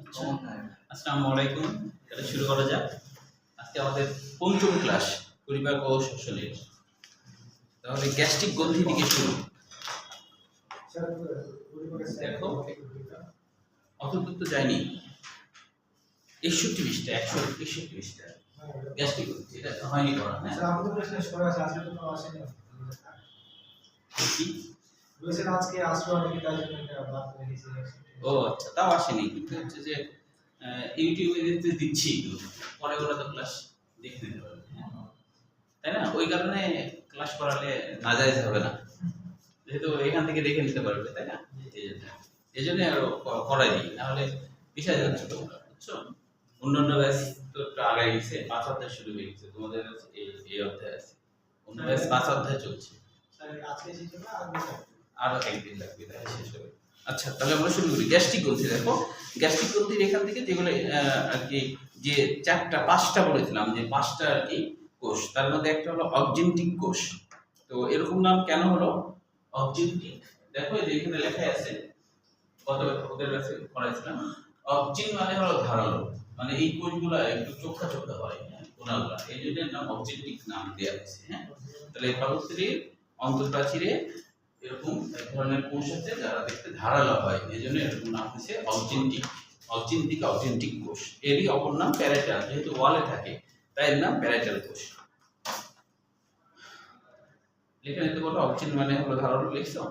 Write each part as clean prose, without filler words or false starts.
আসসালামু আলাইকুম। তাহলে শুরু করা যাক। আজকে আমাদের পঞ্চম ক্লাস পরিপাক ও শ্বসনের। তাহলে গ্যাস্ট্রিক গ্রন্থি থেকে শুরু। দেখো অত দূর তো যায়নি, 61 পৃষ্ঠা, 161 পৃষ্ঠা গ্যাস্ট্রিক গ্রন্থি, এটা হয়নি করা। হ্যাঁ আমাদের প্রশ্ন সরে আছে, আজকে তো আসেনি। কি বলেছেন আজকে আসবে অনেকে, তাই জন্য এটা বাদ রেখেছি। ও আচ্ছা, তাও আসেনি, কিন্তু হচ্ছে যে ইউটিউবে দিচ্ছি, পরে ওরা তো ক্লাস দেখে নিতে পারবে, তাই না? ওই কারণে ক্লাস করালে নাজায়েজ হবে না, যেহেতু এখান থেকে দেখে নিতে পারবে, তাই না? এই জন্য আরো করাই দিই, নাহলে পিছিয়ে যাচ্ছে তোমরা, বুঝছো? অন্যান্য ব্যাচ তো একটু আগে গেছে, 5 অধ্যায় শুরু হয়ে গেছে, তোমাদের এই অধ্যায় আছে, অন্য ব্যাচ 5 অধ্যায় চলছে। আজকে শেষ হবে, আরো একদিন লাগবে, তাই শেষ হবে। আচ্ছা, তাহলে আমরা শুরু করি। গ্যাস্ট্রিক গ্রন্থি। দেখো গ্যাস্ট্রিক গ্রন্থির এখান থেকে যেগুলো আর কি, যে 5টা বলেছিলাম, যে 5টা আর কি কোষ, তার মধ্যে একটা হলো অবজেন্টিক কোষ। তো এরকম নাম কেন হলো অবজেন্টিক? দেখো এই যে এখানে লেখা আছে, কত ওদের কাছে করাইছিলাম, অবজেন্ট মানে হলো ধারালো, মানে এই কোষগুলো একটু চোখা চোখা হয়, হ্যাঁ, কোনাগুলো, এই জন্য নাম অবজেন্টিক নাম দেওয়া হয়েছে। হ্যাঁ, তাহলে পাকস্থলীর অন্তঃপ্রাচীরে এরকম এক ধরনের কোষ আছে যারা দেখতে ধারালো হয়, এই জন্য এরকম নাম হচ্ছে অবজেন্টিক কোষ। এরই অপর নাম প্যারাইটাল, যেহেতু ওয়ালে থাকে তাই এর নাম প্যারাইটাল কোষ। লিখে নিতে বলো, অবজেন্ট মানে হলো ধারালো, লিখছো?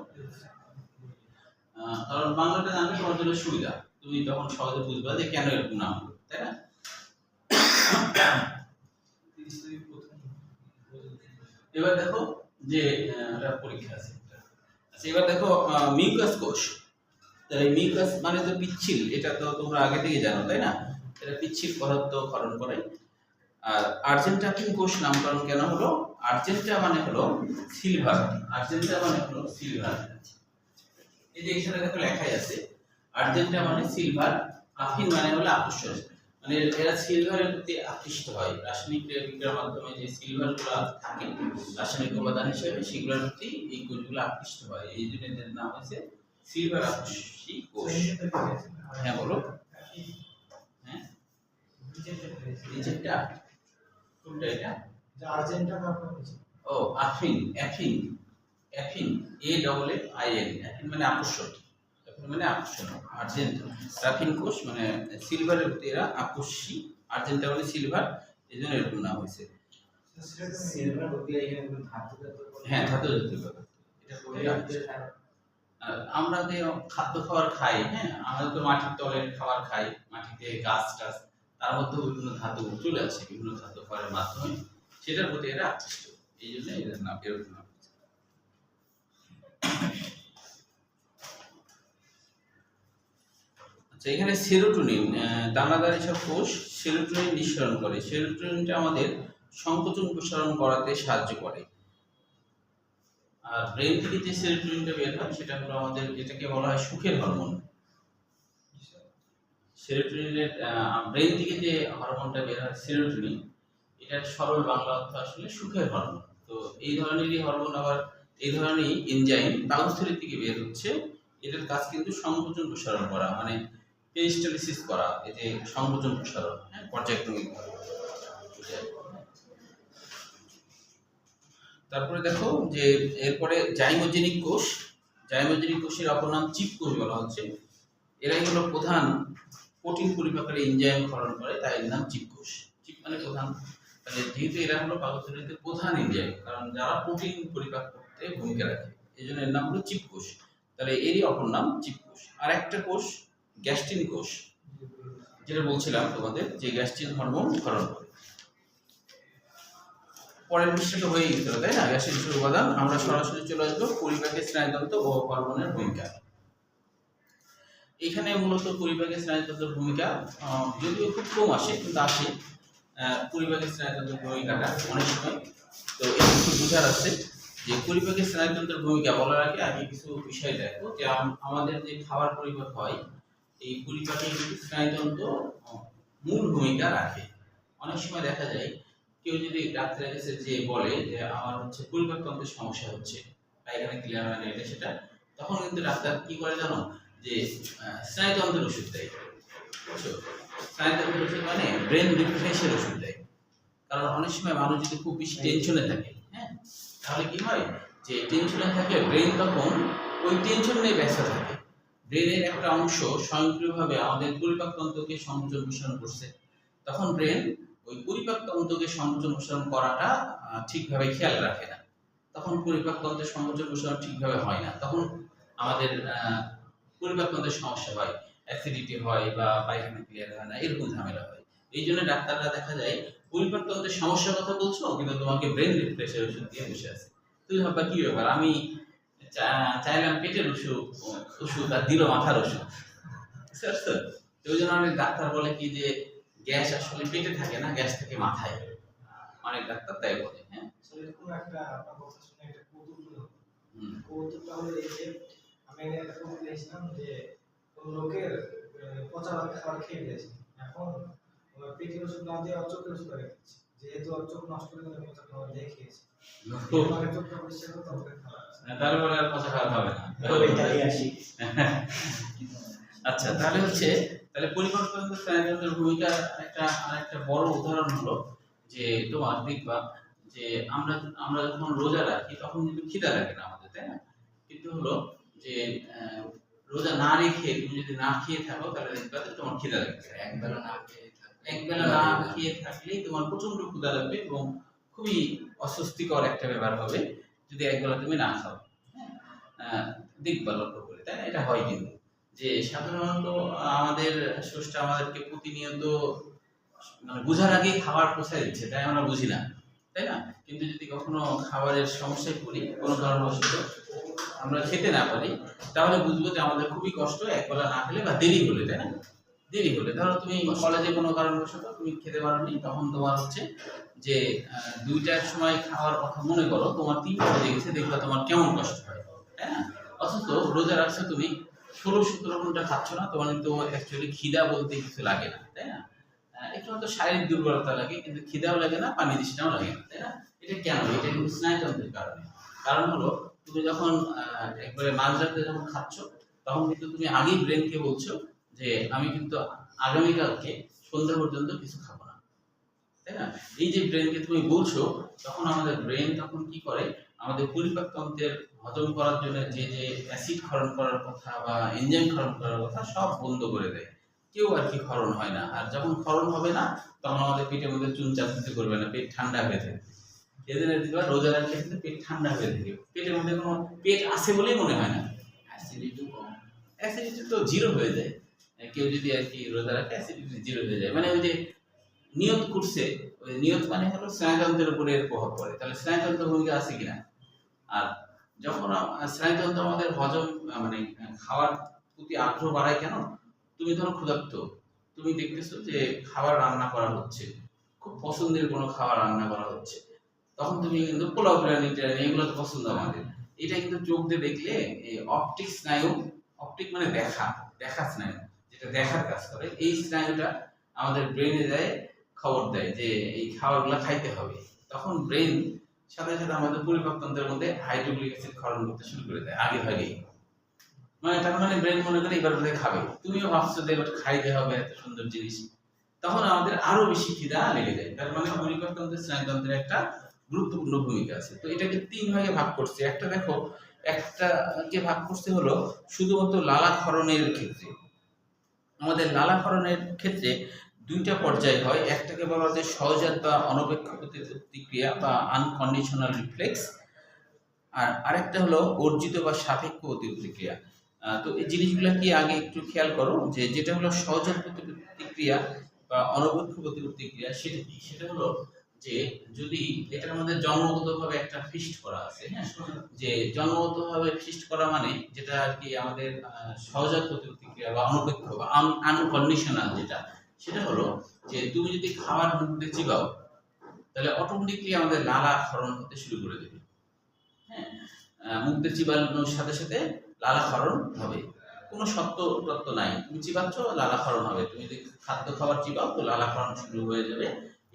কারণ বাংলাটা জানলে তোমার জন্য সুবিধা, তুমি তখন সহজে বুঝবা যে কেন এরকম নাম হলো, তাই না? এবার দেখো যে পরীক্ষা আছে। আচ্ছা, এবার দেখো মিউকাস কোষ। তাহলে মিউকাস মানে তো পিচ্ছিল, এটা তো তোমরা আগে থেকে জানো, তাই না? এটা পিচ্ছিল পদার্থ ক্ষরণ করে। আর আর্জেন্টাইন কোষ নামকরণ কেন হলো? আর্জেন্টা মানে হলো সিলভার, আর্জেন্টা মানে হলো সিলভার। এই যে এখানে দেখো লেখাই আছে, আর্জেন্টা মানে সিলভার, আফিন মানে হলো আকর্ষণ, মানে এরা সিলভারের প্রতি আকৃষ্ট হয়। রাসায়নিক ক্রিয়ার মাধ্যমে যে সিলভারগুলো থাকে রাসায়নিক উপাদান হিসেবে, সেগুলোর প্রতি এই কোষগুলো আকৃষ্ট হয়, এই জন্য এদের নাম হয়েছে সিলভার আকর্ষী কোষ। হ্যাঁ বলো। হ্যাঁ, নিচেরটা কোনটা? এটা যে আর্জেন্টা কার্বন আছে। ও affine, affine, affine, A double F I N, affine মানে আকর্ষণ, অ্যাফিন মানে আকর্ষণ। আর্জেন্টা রাফিন কোষ মানে সিলভারের প্রতি এরা আকর্ষী, আর্জেন্টা মানে সিলভার, এই জন্য এরকম নাম হয়েছে। সিলভার প্রতি এখানে ধাতু, হ্যাঁ, ধাতু জাতীয় পদার্থ। আমরা যে খাদ্য খাবার খাই, হ্যাঁ, আমরা তো মাটির তলের খাবার খাই, মাটিতে গাছ টাছ, তার মধ্যে বিভিন্ন ধাতু চলে আসে, বিভিন্ন ধাতু খাবারের মাধ্যমে, সেটার প্রতি এরা আকৃষ্ট, এই জন্য এদের নাম এরকম নাম। আচ্ছা, এখানে সেরোটোনিন, দানাদার এসব কোষ সেরোটোনিন নিঃসরণ করে। সেরোটোনিনটা আমাদের সংকোচন প্রসারণ করাতে সাহায্য করে। আর ব্রেন থেকে যে সেরোটোনিনটা বের হয় সেটা হলো আমাদের, যেটাকে বলা হয় সুখের হরমোন। সেরোটোনিনের ব্রেন থেকে যে হরমোনটা বের হয় সেরোটোনিন, এটার সরল বাংলা অর্থ আসলে সুখের হরমোন। তো এই ধরনেরই হরমোন, আবার এই ধরনেরই এনজাইম পাকস্থলী থেকে বের হচ্ছে। এটার কাজ কিন্তু সংকোচন প্রসারণ করা, মানে পেরিস্টালসিস করা, এই যে সংকোচন প্রসারণ, হ্যাঁ, পর্যায়ক্রমিকভাবে। তারপরে দেখো যে এরপরে জাইমোজেনিক কোষ। জাইমোজেনিক কোষের অপর নাম চিপ কোষ বলা হচ্ছে। এরাই হলো প্রধান প্রোটিন পরিপাকের এনজাইম ক্ষরণ করে, তাই এর নাম চিপ কোষ। চিপ মানে প্রধান, তাহলে যেহেতু এরা হলো পাকস্থলীতে প্রধান এনজাইম, কারণ যারা প্রোটিন পরিপাক করতে ভূমিকা রাখে, এই জন্য এর নাম হলো চিপ কোষ। তাহলে এরই অপর নাম চিপ কোষ। আর একটা কোষ গ্যাস্ট্রিন কোষ, যেটা বলছিলাম তোমাদের, যে গ্যাস্ট্রিন হরমোন ক্ষরণ করে। পরের পৃষ্ঠাটা হয়ে গেছিল, তাই না? গ্যাসের কিছু উপাদান। আমরা সরাসরি চলে আসবো পরিপাকের স্নায়ুতন্ত্র ও হরমোনের ভূমিকা। এখানে মূলত পরিপাকের স্নায়ুতন্ত্রের ভূমিকা যদিও খুব কম আসে, কিন্তু আসে পরিপাকের স্নায়ুতন্ত্রের ভূমিকাটা অনেক সময়। তো এই কিছু বোঝার আছে যে পরিপাকের স্নায়ুতন্ত্রের ভূমিকা বলার আগে আগে কিছু বিষয় দেখো, যে আমাদের যে খাবার পরিপাক হয়, এই পরিপাকে কিন্তু স্নায়ুতন্ত্র মূল ভূমিকা রাখে। অনেক সময় দেখা যায় কেউ যদি ডাক্তারের কাছে যে বলে যে আমার হচ্ছে পরিপাকতন্ত্রের সমস্যা হচ্ছে, পায়খানা ক্লিয়ার হয় না, এটা সেটা, তখন কিন্তু ডাক্তার কি করে জানো, যে স্নায়ুতন্ত্রের ওষুধ দেয়। বুঝছো? স্নায়ুতন্ত্রের ওষুধ মানে ব্রেন রিফ্রেশের ওষুধ দেয়। কারণ অনেক সময় মানুষ যদি খুব বেশি টেনশনে থাকে, হ্যাঁ, তাহলে কি হয় যে টেনশনে থাকলে ব্রেন তখন ওই টেনশন নিয়ে ব্যস্ত থাকে। ব্রেনের একটা অংশ স্বয়ংক্রিয়ভাবে আমাদের পরিপাক তন্ত্রকে সংযোজন প্রসারণ করছে। তখন ব্রেন ওই পরিপাক তন্ত্রকে সংযোজন প্রসারণ করাটা ঠিকভাবে খেয়াল রাখে না। তখন পরিপাক তন্ত্রের সংযোজন প্রসারণ ঠিকভাবে হয় না। তখন আমাদের পরিপাক তন্ত্রের সমস্যা হয়, অ্যাসিডিটি হয় বা পায়খানা ক্লিয়ার হয় না, এরকম ঝামেলা হয়। এই জন্য ডাক্তাররা দেখা যায় পরিপাক তন্ত্রের সমস্যার কথা বলছো কিন্তু তোমাকে ব্রেন রিফ্রেশের ওষুধ দিয়ে বসে আছে। তুমি ভাববা কি ব্যাপার, আমি চাইলাম পেটের ওষুধ আর দিল মাথার ওষুধ। বুঝতে পারছো? তো ওই জন্য অনেক ডাক্তার বলে কি যে গ্যাস আসলে পেটে থাকে না, গ্যাস থাকে মাথায়। অনেক ডাক্তার তাই বলে। হ্যাঁ, এরকম একটা আপনার কথা শুনে একটা কৌতুক হলো। হুম, কৌতুকটা হলো এই যে আমি একটা কৌতুক দেখছিলাম যে কোন লোকের পচা খাবার খেয়ে ফেলেছে। এখন ওর পেটের ওষুধ না দিয়ে ওর চোখের ওষুধ রেখে দিচ্ছে। যেহেতু ওর চোখ নষ্ট হয়ে গেলে পচা খাবার দিয়ে খেয়েছে। মানে চোখটা পরিষ্কার করতে হবে খারাপ। তারপরে আর পচা খাওয়া হবে না। আচ্ছা, তাহলে হচ্ছে তাহলে পরিবর্তন স্নায়ুতন্ত্রের ভূমিকা আরেকটা বড় উদাহরণ হলো যে তোমার দেখবা যে আমরা আমরা যখন রোজা রাখি তখন কিন্তু খিদা লাগে না আমাদের, তাই না? কিন্তু হলো যে রোজা না রেখে তুমি যদি না খেয়ে থাকো তাহলে দেখবা যে তোমার খিদা লাগবে। একবেলা না খেয়ে থাকলেই তোমার প্রচন্ড ক্ষুধা লাগবে এবং খুবই অস্বস্তিকর একটা ব্যাপার হবে যদি একবেলা তুমি না খাও। হ্যাঁ, দেখবা লক্ষ্য করে, তাই না? এটা হয় কিন্তু যে সাধারণত আমাদের স্রষ্টা আমাদেরকে প্রতিনিয়ত মানে বোঝার আগেই খাবার পৌঁছায় দিচ্ছে, তাই আমরা বুঝি না, তাই না? কিন্তু যদি কখনো খাবারের সমস্যায় পড়ি, কোনো কারণবশত আমরা খেতে না পারি, তাহলে বুঝবো যে আমাদের খুবই কষ্ট একবেলা না খেলে বা দেরি হলে, তাই না? দেরি হলে ধরো তুমি কলেজে কোনো কারণবশত তুমি খেতে পারোনি, তখন তোমার হচ্ছে যে 2টার সময় খাওয়ার কথা মনে করো, তোমার 3টা বেজে গেছে, দেখবা তোমার কেমন কষ্ট হয়, তাই না? অথচ রোজা রাখছো তুমি 16-17 ঘন্টা খাচ্ছ না, তোমার কিন্তু অ্যাকচুয়ালি খিদা বলতে কিছু লাগে না, তাই না? একটু মাত্র শারীরিক দুর্বলতা লাগে, কিন্তু খিদাও লাগে না, পানি তৃষ্ণাও লাগে না, তাই না? এটা কেন? এটা কিন্তু স্নায়ুতন্ত্রের কারণে। কারণ হলো তুমি যখন একবারে মাঝরাতে যখন খাচ্ছ তখন কিন্তু তুমি আগেই ব্রেনকে বলছো যে আমি কিন্তু আগামীকালকে সন্ধ্যা পর্যন্ত কিছু খাবো না, তাই না? এই যে ব্রেনকে তুমি বলছো, তখন আমাদের ব্রেন তখন কি করে, আমাদের পরিপাক তন্ত্রের হজম করার জন্য যে যে অ্যাসিড ক্ষরণ করার কথা বা এনজাইম ক্ষরণ করার কথা সব বন্ধ করে দেয়। কেউ আর কি ক্ষরণ হয় না। আর যখন ক্ষরণ হবে না তখন আমাদের পেটের মধ্যে চুন চাপতে করবে না, পেট ঠান্ডা হয়ে থাকে। এদের দেখবা রোজা রাখলে কিন্তু পেট ঠান্ডা হয়ে থাকে, পেটের মধ্যে কোনো পেট আছে বলেই মনে হয় না, অ্যাসিডিটি কম, অ্যাসিডিটি তো জিরো হয়ে যায়। কেউ যদি আর কি রোজা রাখে অ্যাসিডিটি জিরো হয়ে যায়, মানে ওই যে নিয়ত করছে, ওই নিয়ত মানে হলো স্নায়ুতন্ত্রের উপরে এর প্রভাব পড়ে। তাহলে স্নায়ুতন্ত্র ভূমিকা আছে কিনা? আর যখন স্নায়ুতন্ত্র আমাদের হজম মানে খাওয়ার প্রতি আগ্রহ বাড়ায় কেন? তুমি ধরো ক্ষুধার্ত, তুমি দেখতেছো যে খাবার রান্না করা হচ্ছে, খুব পছন্দের কোনো খাবার রান্না করা হচ্ছে, তখন তুমি কিন্তু পোলাও বিরিয়ানি টিরিয়ানি এগুলো তো পছন্দ আমাদের। এটা কিন্তু চোখ দিয়ে দেখলে এই অপটিক স্নায়ু, অপটিক মানে দেখা, দেখা স্নায়ু, যেটা দেখার কাজ করে, এই স্নায়ুটা আমাদের ব্রেনে যায়, খবর দেয় যে এই খাবারগুলো খাইতে হবে। তখন ব্রেন সাথে সাথে আমাদের পরিপাক তন্ত্রের মধ্যে হাইড্রোক্লিক অ্যাসিড ক্ষরণ করতে শুরু করে দেয় আগে ভাগেই। মানে তার মানে ব্রেন মনে করে এবার বোধহয় খাবে, তুমিও ভাবছো যে এবার খাইতে হবে এত সুন্দর জিনিস, তখন আমাদের আরো বেশি খিদা লেগে যায়। তার মানে পরিপাক তন্ত্রের স্নায়ুতন্ত্রের একটা গুরুত্বপূর্ণ ভূমিকা আছে। তো এটাকে 3 ভাগে ভাগ করছে। একটা দেখো, একটাকে ভাগ করতে হলো শুধুমাত্র লালা ক্ষরণের ক্ষেত্রে। আমাদের লালা ক্ষরণের ক্ষেত্রে 2টা পর্যায় হয়। একটাকে বলা হয় সহজাত বা অনপেক্ষ প্রতিক্রিয়া বা আনকন্ডিশনাল রিফ্লেক্স, আর আরেকটা হলো অর্জিত বা সাপেক্ষ প্রতিক্রিয়া। তো এই জিনিসগুলো কি আগে একটু খেয়াল করো যে যেটা হলো সহজাত প্রতিক্রিয়া বা অনপেক্ষ প্রতিক্রিয়া, সেটা কি? সেটা হলো যে যদি এটার মধ্যে জন্মগতভাবে একটা ফিস্ট করা আছে, হ্যাঁ, যে জন্মগতভাবে ফিস্ট করা মানে যেটা আর কি আমাদের সহজাত প্রতিক্রিয়া বা অনপেক্ষ বা আনকন্ডিশনাল যেটা, সেটা হলো যে তুমি যদি খাবার মুখ দিয়ে চিবাও তাহলে অটোমেটিকলি আমাদের লালা ক্ষরণ হতে শুরু করে দেবে। হ্যাঁ, মুখ দিয়ে চিবানোর সাথে সাথে লালা ক্ষরণ হবে, কোনো সত্য তত্ত্ব নাই, তুমি চিবাচ্ছ লালা ক্ষরণ হবে, তুমি যদি খাদ্য খাবার চিবাও তো লালা ক্ষরণ শুরু হয়ে যাবে।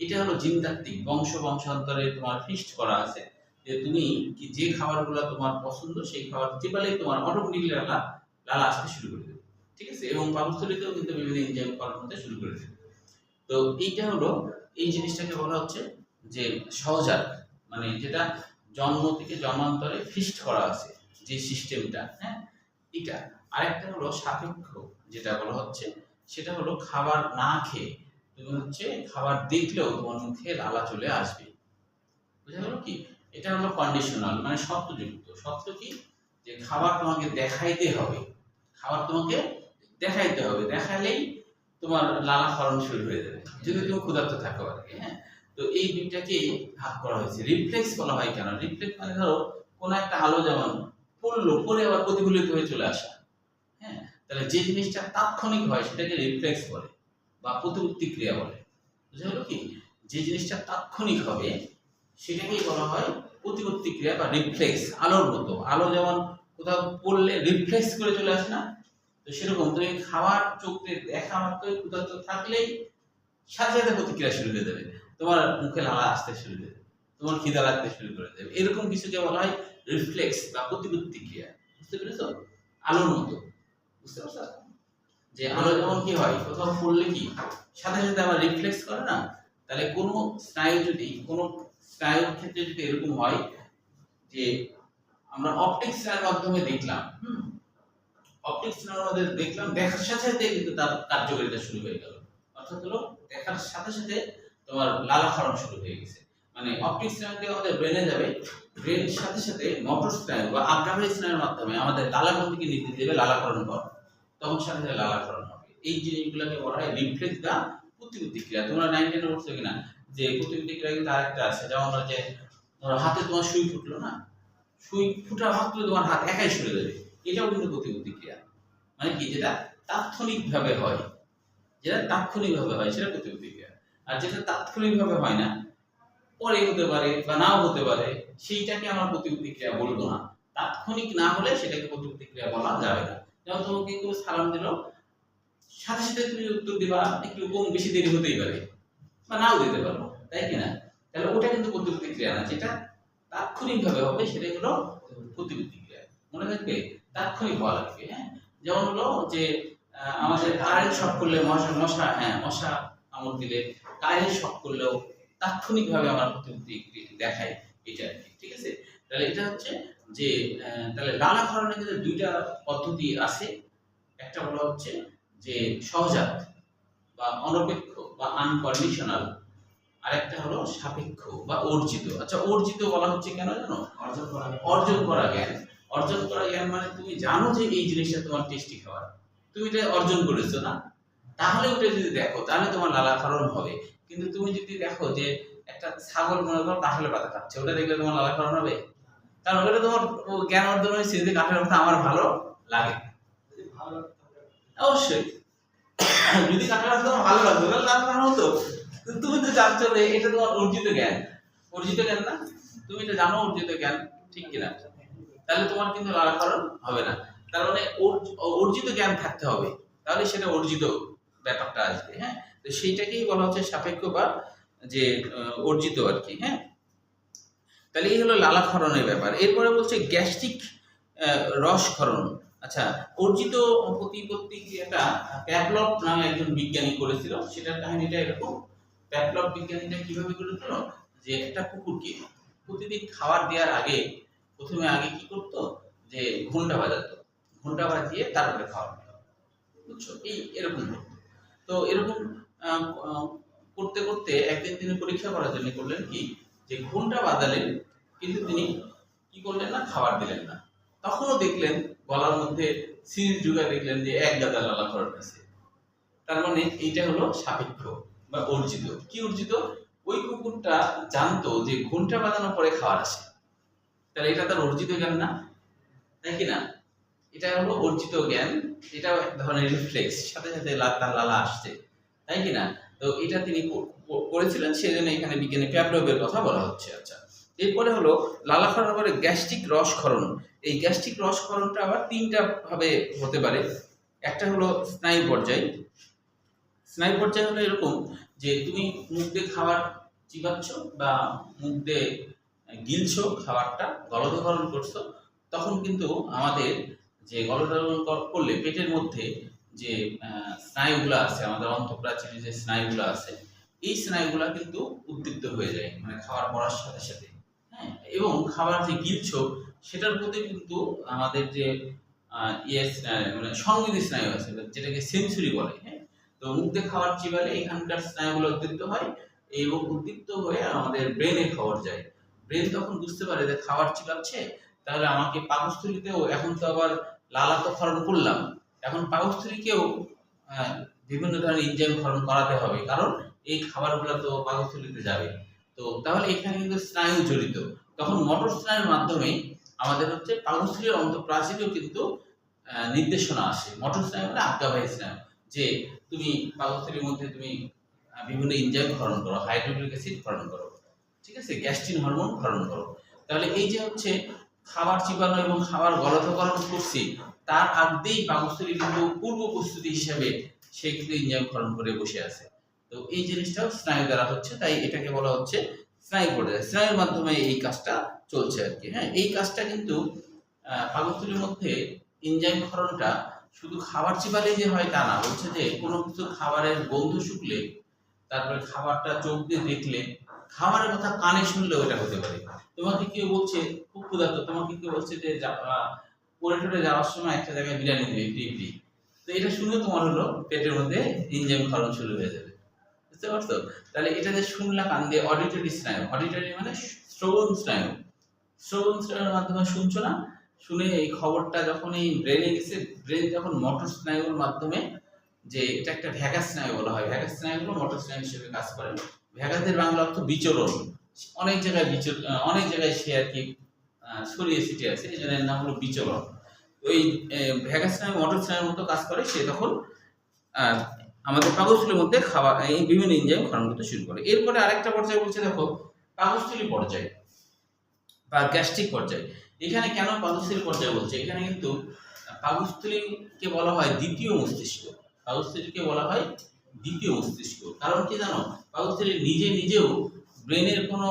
এটা হলো জিনতাত্ত্বিক, বংশান্তরে তোমার ফিক্সড করা আছে যে তুমি কি যে খাবারগুলো তোমার পছন্দ সেই খাবার চিবালেই তোমার অটোমেটিকলি লালা আসতে শুরু করে দেবে। ঠিক আছে, এবং পাকস্থলীতেও কিন্তু বিভিন্ন এনজাইম কর্ম হতে শুরু করে দেবে। তো এইটা হলো, এই জিনিসটাকে বলা হচ্ছে যে সহজাত, মানে যেটা জন্ম থেকে জন্মান্তরে ফিক্সড করা আছে যে সিস্টেমটা, হ্যাঁ এটা। আরেকটা হলো সাপেক্ষ, যেটা বলা হচ্ছে সেটা হলো খাবার না খেয়ে তুমি হচ্ছে খাবার দেখলেও তোমার মুখে লালা চলে আসবে। বুঝা গেল কি? এটা হলো কন্ডিশনাল, মানে শর্তযুক্ত। শর্ত কি? যে খাবার তোমাকে দেখাইতে হবে, খাবার তোমাকে দেখাইতে হবে, দেখালেই তোমার লালা ক্ষরণ শুরু হয়ে যাবে যদি তুমি ক্ষুধার্ত থাকো আর কি, হ্যাঁ। তো এই দুইটাকে ভাগ করা হয়েছে। রিফ্লেক্স বলা হয় কেন? রিফ্লেক্স মানে ধরো কোন একটা আলো যেমন পড়লো, পরে আবার প্রতিফলিত হয়ে চলে আসা, হ্যাঁ। তাহলে যে জিনিসটা তাৎক্ষণিক হয় সেটাকে রিফ্লেক্স বলে বা প্রতিবর্তী ক্রিয়া বলে। বুঝা গেল কি? যে জিনিসটা তাৎক্ষণিক হবে সেটাকেই বলা হয় প্রতিবর্তী ক্রিয়া বা রিফ্লেক্স। আলোর মতো, আলো যেমন কোথাও পড়লে রিফ্লেক্স করে চলে আসে না, তো সেরকম তুমি খাবার চোখে দেখা মাত্রই ক্ষুধার্ত থাকলেই সাথে সাথে প্রতিক্রিয়া শুরু হয়ে যাবে, তোমার মুখে লালা আসতে শুরু হয়ে যাবে, তোমার খিদা লাগতে শুরু করে দেবে। এরকম কিছুকে বলা হয় রিফ্লেক্স বা প্রতিবর্তী ক্রিয়া। বুঝতে পেরেছো? আলোর মতো, বুঝতে পারছো? যে আলো যেমন কি হয়, কোথাও পড়লে কি সাথে সাথে আবার রিফ্লেক্স করে না, তাহলে কোনো স্নায়ু যদি, কোনো স্নায়ুর ক্ষেত্রে যদি এরকম হয় যে আমরা অপটিক স্নায়ুর মাধ্যমে দেখলাম, অপটিক স্নায়ুর মধ্যে দেখলাম, দেখার সাথে সাথে কিন্তু তার কার্যকারিতা শুরু হয়ে গেল। অর্থাৎ হলো দেখার সাথে সাথে তোমার লালা ক্ষরণ শুরু হয়ে গেছে। মানে অপটিক স্নায়ু দিয়ে আমাদের ব্রেনে যাবে, ব্রেনের সাথে সাথে মোটর স্নায়ু বা আগ্রাহী স্নায়ুর মাধ্যমে আমাদের লালাগ্রন্থিকে নির্দেশ দেবে লালাকরণ কর, তখন সাথে সাথে লালাকরণ হবে। এই জিনিসগুলোকে বলা হয় রিফ্লেক্স বা প্রতিবর্তী ক্রিয়া। তোমরা 9 10 পড়ছো কিনা যে প্রতিবর্তী ক্রিয়া কিন্তু আরেকটা আছে, যেমন যে ধরো হাতে তোমার সুই ফুটলো না, সুই ফুটা মাত্র তোমার হাত একাই সরে যাবে, এটাও কিন্তু প্রতিবর্তী ক্রিয়া। মানে কি? যেটা তাৎক্ষণিকভাবে হয়, যেটা তাৎক্ষণিকভাবে হয় সেটা প্রতিবর্তী ক্রিয়া। আর যেটা তাৎক্ষণিকভাবে হয় না, পরে হতে পারে বা নাও হতে পারে, সেইটাকে আমরা প্রতিবর্তী ক্রিয়া বলবো না। তাৎক্ষণিক না হলে সেটাকে প্রতিবর্তী ক্রিয়া বলা যাবে না। যেমন তোমাকে কেউ সালাম দিল, সাথে সাথে তুমি উত্তর দিবা, একটু কম বেশি দেরি হতেই পারে বা নাও দিতে পারো, তাই কিনা? তাহলে ওটা কিন্তু প্রতিবর্তী ক্রিয়া না। যেটা তাৎক্ষণিকভাবে হবে সেটাই হলো প্রতিবর্তী ক্রিয়া। মনে রাখবে, তাৎক্ষণিক হওয়া লাগবে, হ্যাঁ। যেমন হলো যে আমাদের কারেন্ট শক করলে মশা কামড় দিলে, কারেন্ট শক করলেও তাৎক্ষণিকভাবে আমার প্রতিবর্তী দেখায়, এটা আর কি। ঠিক আছে? তাহলে এটা হচ্ছে যে তাহলে লালা ক্ষরণের ক্ষেত্রে দুইটা পদ্ধতি আছে। একটা বলা হচ্ছে যে সহজাত বা অনপেক্ষ বা আনকন্ডিশনাল, আর একটা হলো সাপেক্ষ বা অর্জিত। আচ্ছা, অর্জিত বলা হচ্ছে কেন জানো? অর্জন করা জ্ঞান। অর্জন করা জ্ঞান মানে তুমি জানো যে এই জিনিসটা তোমার টেস্টি খাবার, তুমি এটা অর্জন করেছো না, তাহলে ওটা যদি দেখো তাহলে তোমার লালা ক্ষরণ হবে। কিন্তু তুমি যদি দেখো যে একটা ছাগল মনে করো কাঁঠালের পাতা খাচ্ছে, ওটা দেখলে তোমার লালা ক্ষরণ হবে? কারণ ওটা তোমার জ্ঞান অর্জন হয়েছে যে কাঁঠালের পাতা আমার ভালো লাগে। যদি ভালো লাগতো তাহলে অবশ্যই যদি কাঁঠালের পাতা তোমার ভালো লাগতো তাহলে লালা ক্ষরণ হতো। কিন্তু তুমি তো জানছো যে এটা তোমার অর্জিত জ্ঞান, অর্জিত জ্ঞান না, তুমি এটা জানো অর্জিত জ্ঞান, ঠিক কিনা? তাহলে তোমার কিন্তু লালা ক্ষরণ হবে না। তার মানে অর্জিত জ্ঞান থাকতে হবে, তাহলে সেটা অর্জিত ব্যাপারটা আসবে, হ্যাঁ। তো সেইটাকেই বলা হচ্ছে সাপেক্ষ বা যে অর্জিত আর কি, হ্যাঁ। তাহলে এই হলো লালা ক্ষরণের ব্যাপার। এরপরে বলছে গ্যাস্ট্রিক রসক্ষরণ। আচ্ছা, অর্জিত প্রতিপত্তি ক্রিয়াটা প্যাভলভ নামে একজন বিজ্ঞানী করেছিল। সেটার কাহিনীটা এরকম, প্যাভলভ বিজ্ঞানীটা কিভাবে করেছিল যে একটা কুকুরকে প্রতিদিন খাবার দেওয়ার আগে প্রথমে কি করতো যে ঘন্টা বাজাতো, ঘন্টা বাজিয়ে তারপরে খাবার দিত, বুঝছো? এই এরকম করতো। তো এরকম আহ, আহ, করতে করতে একদিন তিনি পরীক্ষা করার জন্য করলেন কি যে ঘন্টা বাজালেন, কিন্তু তিনি কি করলেন না, খাবার দিলেন না। তখনও দেখলেন গলার মধ্যে সিরিজ ঢুকে, দেখলেন যে এক গাদা লালা ক্ষরণ আছে। তার মানে এইটা হলো সাপেক্ষ বা অর্জিত। কি অর্জিত? ওই কুকুরটা জানতো যে ঘন্টা বাজানোর পরে খাবার আসে, তাহলে এটা তার অর্জিত জ্ঞান না, তাই কি না? এটা হলো অর্জিত জ্ঞান, এটাও এক ধরনের রিফ্লেক্স, সাথে সাথে তার লালা আসছে, তাই কি না? তো এটা তিনি করেছিলেন, সেজন্য এখানে বিজ্ঞানী প্যাভলভের কথা বলা হচ্ছে। আচ্ছা, এরপরে হলো লালা ক্ষরণের পরে গ্যাস্ট্রিক রসক্ষরণ। এই গ্যাস্ট্রিক রসক্ষরণটা আবার তিনটা ভাবে হতে পারে। একটা হলো স্নায়ু পর্যায়। স্নায়ু পর্যায় হলো এরকম যে তুমি মুখ দিয়ে খাবার চিবাচ্ছ বা মুখ দিয়ে গিলছো, খাবারটা গলদকরণ করছো, তখন কিন্তু আমাদের যে গলদকরণ করলে পেটের মধ্যে যে স্নায়ুগুলো আছে, আমাদের অন্তঃপ্রাচীরে যে স্নায়ুগুলো আছে, এই স্নায়ুগুলা কিন্তু উদ্দীপ্ত হয়ে যায় মানে খাবার পড়ার সাথে সাথে। হ্যাঁ, এবং খাবার যে গিলছো সেটার প্রতি কিন্তু আমাদের যে মানে সংবেদী স্নায়ু আছে যেটাকে সেন্সরি বলে। হ্যাঁ, তো মুখ দিয়ে খাবার চিবালে এখানকার স্নায়ুগুলো উদ্দীপ্ত হয় এবং উদ্দীপ্ত হয়ে আমাদের ব্রেনে খবর যায়। ব্রেন তখন বুঝতে পারে যে খাবার চিবাচ্ছে, তাহলে আমাকে পাকস্থলীতেও, এখন তো আবার লালাত ক্ষরণ করলাম, এখন পাকস্থলীকেও বিভিন্ন ধরনের এনজাইম ক্ষরণ করাতে হবে, কারণ এই খাবারগুলো তো পাকস্থলীতে যাবে। তো তাহলে এখানে কিন্তু স্নায়ু জড়িত। তখন মোটর স্নায়ুর মাধ্যমে আমাদের হচ্ছে পাকস্থলীর অন্তঃপ্রাচীরেও কিন্তু নির্দেশনা আসে। মোটর স্নায়ু মানে আজ্ঞাবাহী স্নায়ু, যে তুমি পাকস্থলীর মধ্যে তুমি বিভিন্ন এনজাইম ক্ষরণ করো, হাইড্রোক্লোরিক অ্যাসিড ক্ষরণ করো, ঠিক আছে, গ্যাস্ট্রিন হরমোন ক্ষরণ করো। তাহলে এই যে হচ্ছে খাবার চিবানো এবং খাবার গলতকরণ করছি, তার আগেই পাকস্থলী কিন্তু পূর্ব প্রস্তুতি হিসেবে সে কিন্তু এনজাইম ক্ষরণ করে বসে আছে। তো এই জিনিসটাও স্নায়ু দ্বারা হচ্ছে, তাই এটাকে বলা হচ্ছে স্নায়ু পর্যায়। স্নায়ুর মাধ্যমে এই কাজটা চলছে আর কি। হ্যাঁ, এই কাজটা কিন্তু পাকস্থলীর মধ্যে এনজাইম ক্ষরণটা শুধু খাবার চিবালেই যে হয় তা না, বলছে যে কোনো কিছু খাবারের গন্ধ শুকলে, তারপরে খাবারটা চোখ দিয়ে দেখলে, খাবারের কথা কানে শুনলেও এটা হতে পারে। তোমাকে কেউ বলছে খুব ক্ষুধার্ত, তোমাকে কেউ বলছে যে পরে টরে যাওয়ার সময় একটা জায়গায় বিরিয়ানি দিবে ফ্রি ফ্রি, তো এটা শুনে তোমার হলো পেটের মধ্যে এনজাইম ক্ষরণ শুরু হয়ে যাবে। বুঝতে পারছো? তাহলে এটা যে শুনলা কান দিয়ে, অডিটরি স্নায়ু, অডিটরি মানে শ্রবণ স্নায়ু, শ্রবণ স্নায়ুর মাধ্যমে শুনছো না, শুনে এই খবরটা যখন এই ব্রেনে গেছে, ব্রেন যখন মোটর স্নায়ুর মাধ্যমে, যে এটা একটা ভ্যাগাস স্নায়ু বলা হয়, ভ্যাগাস স্নায়ুগুলো মোটর স্নায়ু হিসেবে কাজ করে। ভ্যাগাসের বাংলা অর্থ বিচরণ, অনেক জায়গায় অনেক জায়গায় সে আর কি ছড়িয়ে ছিটিয়ে আছে, এই জন্য এর নাম হলো বিচরণ। ওই ভ্যাগাস স্নায়ু মোটর স্নায়ুর মতো কাজ করে, সে তখন আমাদের পাকস্থলীর মধ্যে খাবার এই বিভিন্ন এনজাইম ক্ষরণ করতে শুরু করে। এরপরে আরেকটা পর্যায়ে বলছে, দেখো পাকস্থলী পর্যায় বা গ্যাস্ট্রিক পর্যায়। এখানে কেন পাকস্থলী পর্যায়ে বলছে, এখানে কিন্তু পাকস্থলীকে বলা হয় দ্বিতীয় মস্তিষ্ক। পাকস্থলীকে বলা হয় দ্বিতীয় মস্তিষ্ক, কারণ কি জানো, পাকস্থলী নিজে নিজেও ব্রেনের কোনো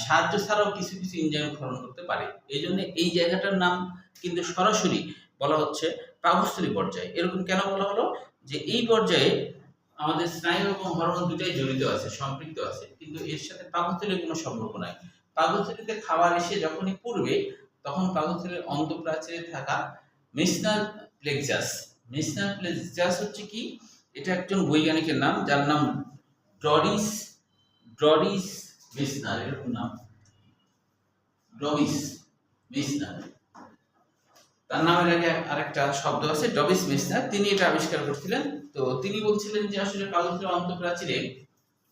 সাহায্য ছাড়াও কিছু কিছু এনজাইম ক্ষরণ করতে পারে। এই জন্য এই জায়গাটার নাম কিন্তু সরাসরি বলা হচ্ছে পাকস্থলী পর্যায়। এরকম কেন বলা হলো, যে এই পর্যায়ে আমাদের স্নায়ু এবং হরমোন দুটাই জড়িত আছে, সম্পৃক্ত আছে, কিন্তু এর সাথে পাকস্থলীর কোনো সম্পর্ক নাই। পাকস্থলীতে খাবার এসে যখনই পূর্বে, তখন পাকস্থলীর অন্তঃপ্রাচীরে থাকা মেসনাল প্লেক্সাস, মেসনাল প্লেক্সাস হচ্ছে কি, এটা একজন বৈজ্ঞানিকের নাম, যার নাম ডরিস মেসনার, এরকম নাম ডরিস মেসনার। তার নামের আগে আরেকটা শব্দ আছে ডবিস মেসনার, তিনি এটা আবিষ্কার করছিলেন। তো তিনি বলছিলেন যে আসলে পাকস্থলীর অন্তঃপ্রাচীরে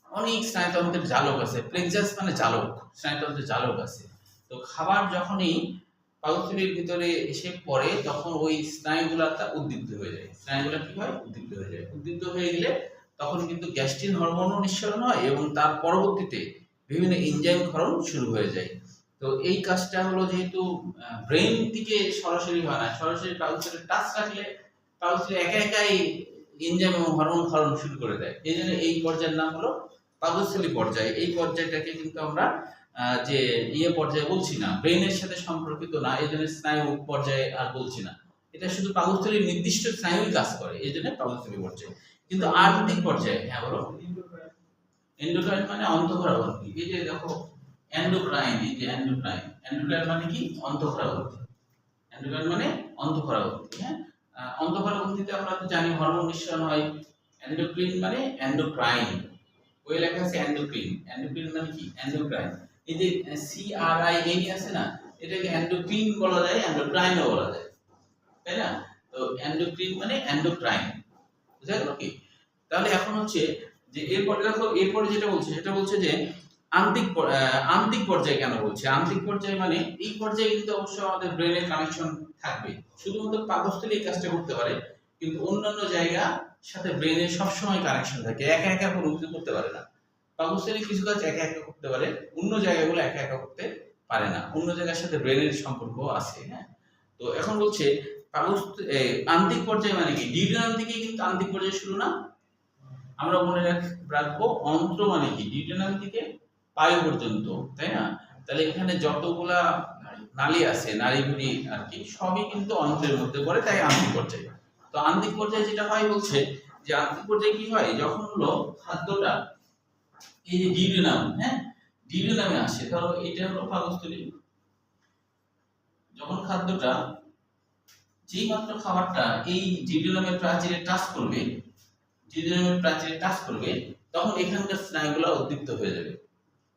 অনেক স্নায়ুতন্ত্রের জালক আছে, প্লেক্সাস মানে জালক, স্নায়ুতন্ত্রের জালক আছে। তো খাবার যখনই পাকস্থলীর ভিতরে এসে পড়ে, তখন ওই স্নায়ুগুলা উদ্দীপ্ত হয়ে যায়। স্নায়ুগুলা কি হয়? উদ্দীপ্ত হয়ে যায়। উদ্দীপ্ত হয়ে গেলে তখন কিন্তু গ্যাস্ট্রিন হরমোনও নিঃসরণ হয় এবং তার পরবর্তীতে বিভিন্ন এনজাইম ক্ষরণ শুরু হয়ে যায়। তো এই কাজটা হলো যেহেতু ব্রেন থেকে সরাসরি হয় না, সরাসরি পাকস্থলীর টাচ রাখলে পাকস্থলী একা একাই এনজাইম এবং হরমোন ক্ষরণ শুরু করে দেয়। এই জন্য এই পর্যায়ের নাম হলো পাকস্থলী পর্যায়। এই পর্যায়টাকে কিন্তু আমরা যে পর্যায়ে বলছি না, ব্রেনের সাথে সম্পর্কিত না, এই জন্য স্নায়ু পর্যায়ে আর বলছি না। এটা শুধু পাকস্থলীর নির্দিষ্ট স্নায়ুই কাজ করে, এই জন্য পাকস্থলী পর্যায়ে। কিন্তু আর্থিক পর্যায়ে, হ্যাঁ বলো, এন্ডোক্রাইন মানে অন্তঃক্ষরাবর্তী। এই যে দেখো এন্ডোক্রাইন, এই যে এন্ডোক্রাইন, এন্ডোক্রাইন মানে কি? অন্তঃক্ষরাবর্তী। এন্ডোক্রাইন মানে অন্তঃক্ষরাবর্তী। হ্যাঁ, অন্তঃক্ষরাবর্তীতে আমরা তো জানি হরমোন নিঃসরণ হয়। এন্ডোক্রিন মানে এন্ডোক্রাইন, ওই লেখা আছে এন্ডোক্রিন। এন্ডোক্রিন মানে কি? এন্ডোক্রাইন। এই যে CRIN আছে না, এটাকে এন্ডোক্রিন বলা যায়, এন্ডোক্রাইনও বলা যায়, তাই না? তো এন্ডোক্রিন মানে এন্ডোক্রাইন, বুঝা গেল কি? তাহলে এখন হচ্ছে যে এরপরে দেখো, এরপরে যেটা বলছে সেটা বলছে যে আন্তিক পর্যায়ে কেন বলছে? আন্তিক পর্যায়ে মানে এই পর্যায়ে কিন্তু অবশ্যই আমাদের ব্রেনের কানেকশন থাকবে, শুধুমাত্র পাকস্থলী এই কাজটা করতে পারে, কিন্তু অন্যান্য জায়গা সাথে ব্রেনের সবসময় কানেকশন থাকে, একা একা কোনো কিছু করতে পারে না। পাকস্থলী কিছু কাজ একা একা করতে পারে, অন্য জায়গাগুলো একা একা করতে পারে না, অন্য জায়গার সাথে ব্রেনের সম্পর্ক আছে। হ্যাঁ, তো এখন বলছে আন্তিক পর্যায়ে মানে কি? ডিউডিনাম থেকে কিন্তু আন্তিক পর্যায়ে শুরু না, আমরা মনে রাখবো অন্ত্র মানে কি? ডিউডিনাম থেকে পায়ু পর্যন্ত, তাই না? তাহলে এখানে যতগুলা নালী আছে, নাড়িভুড়ি আর কি, সবই কিন্তু অন্ত্রের মধ্যে পড়ে, তাই আন্তিক পর্যায়ে। তো তো আন্তিক পর্যায়ে যেটা হয় বলছে যে আন্তিক পর্যায়ে কি হয়, যখন হলো খাদ্যটা এই যে ডিউডেনাম, হ্যাঁ ডিউডেনামে আসে, ধরো এটা হলো পাকস্থলী, যখন খাদ্যটা যেই মাত্র খাবারটা এই ডিউডেনামের প্রাচীরে টাচ করবে, ডিউডেনামের প্রাচীরে টাচ করবে, তখন এখানকার স্নায়ুগুলো উদ্দীপ্ত হয়ে যাবে।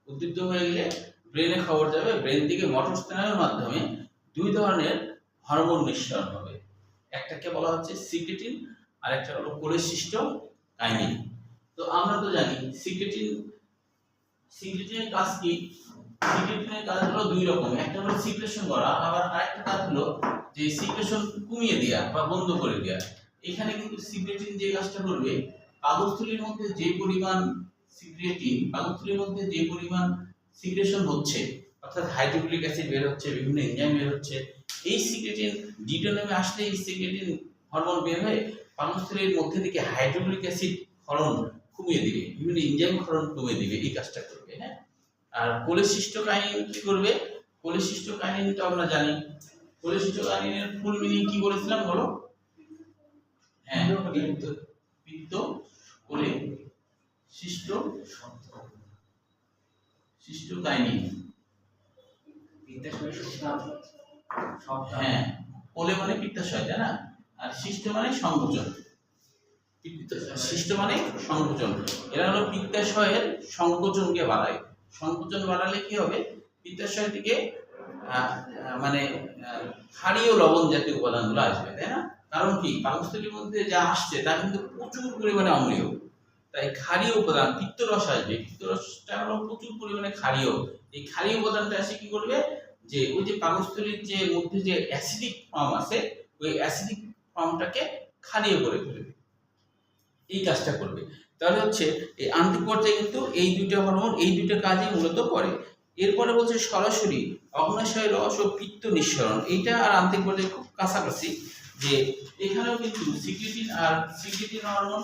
উদ্দীপ্ত হয়ে গেলে ব্রেনে খবর যাবে, ব্রেন থেকে মোটর স্নায়ুর মাধ্যমে দুই ধরনের হরমোন নিঃসরণ হবে, একটাকে বলা হচ্ছে সিক্রেটিন আর একটা হলো কোলেসিস্টোকাইনিন। তো আমরা তো জানি সিক্রেটিনের কাজ কি, সিক্রেটিনের কাজ হলো দুই রকম, একটা হলো সিক্রেশন করা, আবার আরেকটা কাজ হলো যে সিক্রেশন কমিয়ে দেওয়া বা বন্ধ করে দেওয়া। এখানে কিন্তু সিক্রেটিন যে কাজটা করবে, পাকস্থলীর মধ্যে যে পরিমাণ পাকস্থলীর মধ্যে যে পরিমাণ সিক্রেশন হচ্ছে, অর্থাৎ হাইড্রোক্লোরিক অ্যাসিড বের হচ্ছে, বিভিন্ন এনজাইম বের হচ্ছে, এই সিক্রেটিন ডিউডেনামে আসলে এই সিক্রেটিন হরমোন বের হয়ে পাকস্থলীর মধ্যে থেকে হাইড্রোক্লোরিক অ্যাসিড ক্ষরণ কমিয়ে দিবে, বিভিন্ন এনজাইম ক্ষরণ কমিয়ে দিবে, এই কাজটা করবে। হ্যাঁ, আর কোলেসিস্টোকাইনিন কি করবে, কোলেসিস্টোকাইনিন তো আমরা জানি, কোলেসিস্টোকাইনিনের ফুল মিনিং কি বলেছিলাম বলো? হ্যাঁ, পিত্ত কোলে সিস্টোকাইনিন। হ্যাঁ, কোলে মানে পিত্তাশয়, তাই না? আর সিস্ট মানে সংকোচন, সিস্ট মানে সংকোচন। এরা হলো পিত্তাশয়ের সংকোচনকে বাড়ায়। সংকোচন বাড়ালে কি হবে, পিত্তাশয় থেকে মানে ক্ষারীয় লবণ জাতীয় উপাদানগুলো আসবে, তাই না? কারণ কি, পাকস্থলীর মধ্যে যা আসছে তা কিন্তু প্রচুর পরিমাণে অম্লীয়, তাই ক্ষারীয় উপাদান পিত্তরস আসবে, পিত্তরসটা হলো প্রচুর পরিমাণে ক্ষারীয়। এই ক্ষারীয় উপাদানটা এসে কি করবে, যে ওই যে পাকস্থলীর যে মধ্যে যে অ্যাসিডিক ফর্ম আছে, ওই অ্যাসিডিক ফর্মটাকে ক্ষারীয় করে ফেলবে, এই কাজটা করবে। তাহলে হচ্ছে এই আন্তিক পর্যায়ে কিন্তু এই দুইটা হরমোন এই দুইটা কাজই মূলত করে। এরপরে বলছে সরাসরি অগ্নাশয় রস ও পিত্ত নিঃসরণ, এইটা আর আন্তিক পর্যায়ে খুব কাছাকাছি, যে এখানেও কিন্তু সিক্রেটিন হরমোন